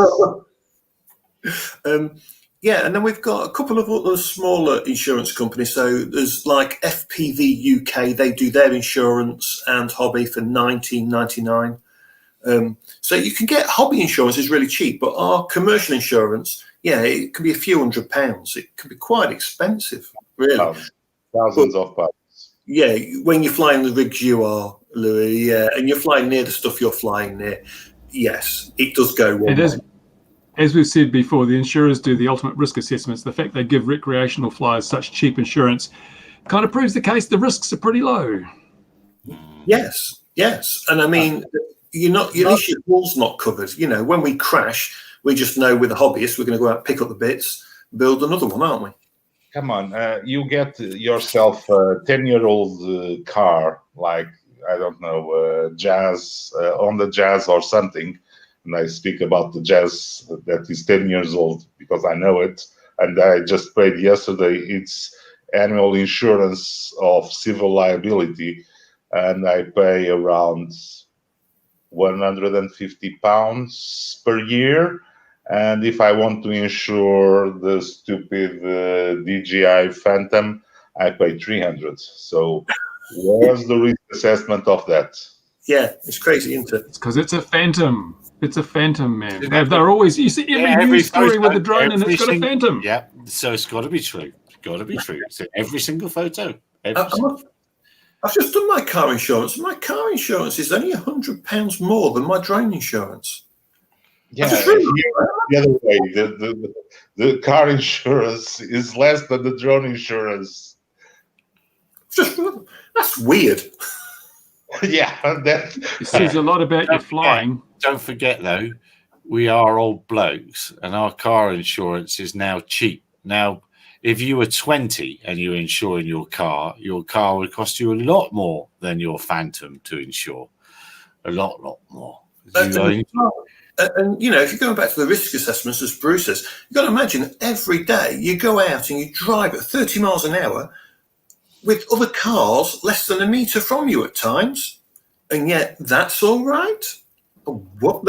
and then we've got a couple of other smaller insurance companies. So there's like FPV UK. They do their insurance and hobby for £19.99. So you can get hobby insurance is really cheap, but our commercial insurance, it can be a few £100s. It can be quite expensive, really. Thousands of pounds. Yeah, when you're flying the rigs you are, Louis, and you're flying near the stuff you're flying near, yes, it does go one way. As we've said before, the insurers do the ultimate risk assessments. The fact they give recreational flyers such cheap insurance kind of proves the case the risks are pretty low. Yes. And I mean, at least your hull's not covered. You know, when we crash, we just know with a hobbyist, we're going to go out, pick up the bits, build another one, aren't we? Come on, you get yourself a 10-year-old car, like, I don't know, Jazz, on the Jazz or something. And I speak about the Jazz that is 10 years old because I know it. And I just paid yesterday its annual insurance of civil liability. And I pay around £150 per year. And if I want to insure the stupid DJI Phantom, I pay 300. So where's the risk assessment of that? Yeah, it's crazy, isn't it? It's because it's a Phantom. It's a Phantom, man. They're always, you see every news story with the drone and it's got a Phantom. Yeah, so it's got to be true. It's got to be true. So every single photo. I've just done my car insurance. My car insurance is only £100 more than my drone insurance. Yeah, the other way, the car insurance is less than the drone insurance. That's weird. Yeah, that It says a lot about your flying. Don't forget, though, we are old blokes, and our car insurance is now cheap. Now, if you were 20 and you were insuring your car would cost you a lot more than your Phantom to insure. A lot more. And you know, if you're going back to the risk assessments, as Bruce says, you've got to imagine every day you go out and you drive at 30 miles an hour. with other cars less than a metre from you at times, and yet that's all right? What?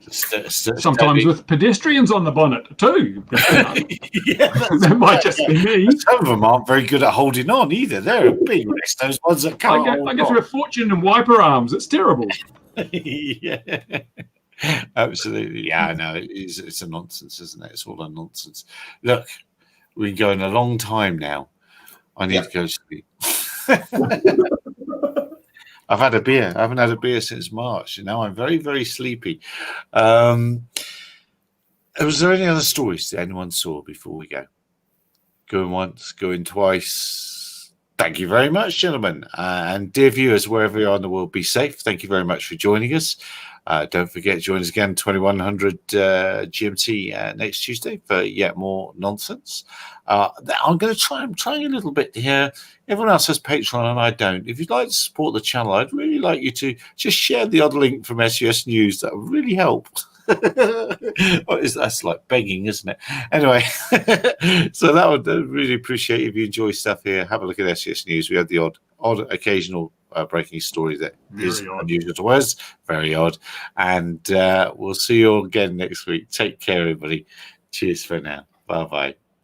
Sometimes with pedestrians on the bonnet too. That might just be me. Some of them aren't very good at holding on either. They're a big mess, those ones that can't. I go through a fortune in wiper arms. It's terrible. Yeah, absolutely. Yeah, I know. It's a nonsense, isn't it? It's all a nonsense. Look, we've been going a long time now. I need to go sleep. I've had a beer. I haven't had a beer since March, and now I'm very, very sleepy. Was there any other stories that anyone saw before we go? Going once, going twice. Thank you very much, gentlemen. And dear viewers, wherever you are in the world, be safe. Thank you very much for joining us. Don't forget, join us again, 2100 GMT next Tuesday for yet more nonsense. I'm trying a little bit here. Everyone else has Patreon and I don't. If you'd like to support the channel, I'd really like you to just share the odd link from SUS News. That would really help. That's like begging, isn't it? Anyway, so that would really appreciate if you enjoy stuff here. Have a look at SUS News. We have the odd occasional breaking story that is unusual to us, very odd. And we'll see you all again next week. Take care, everybody. Cheers for now. Bye bye.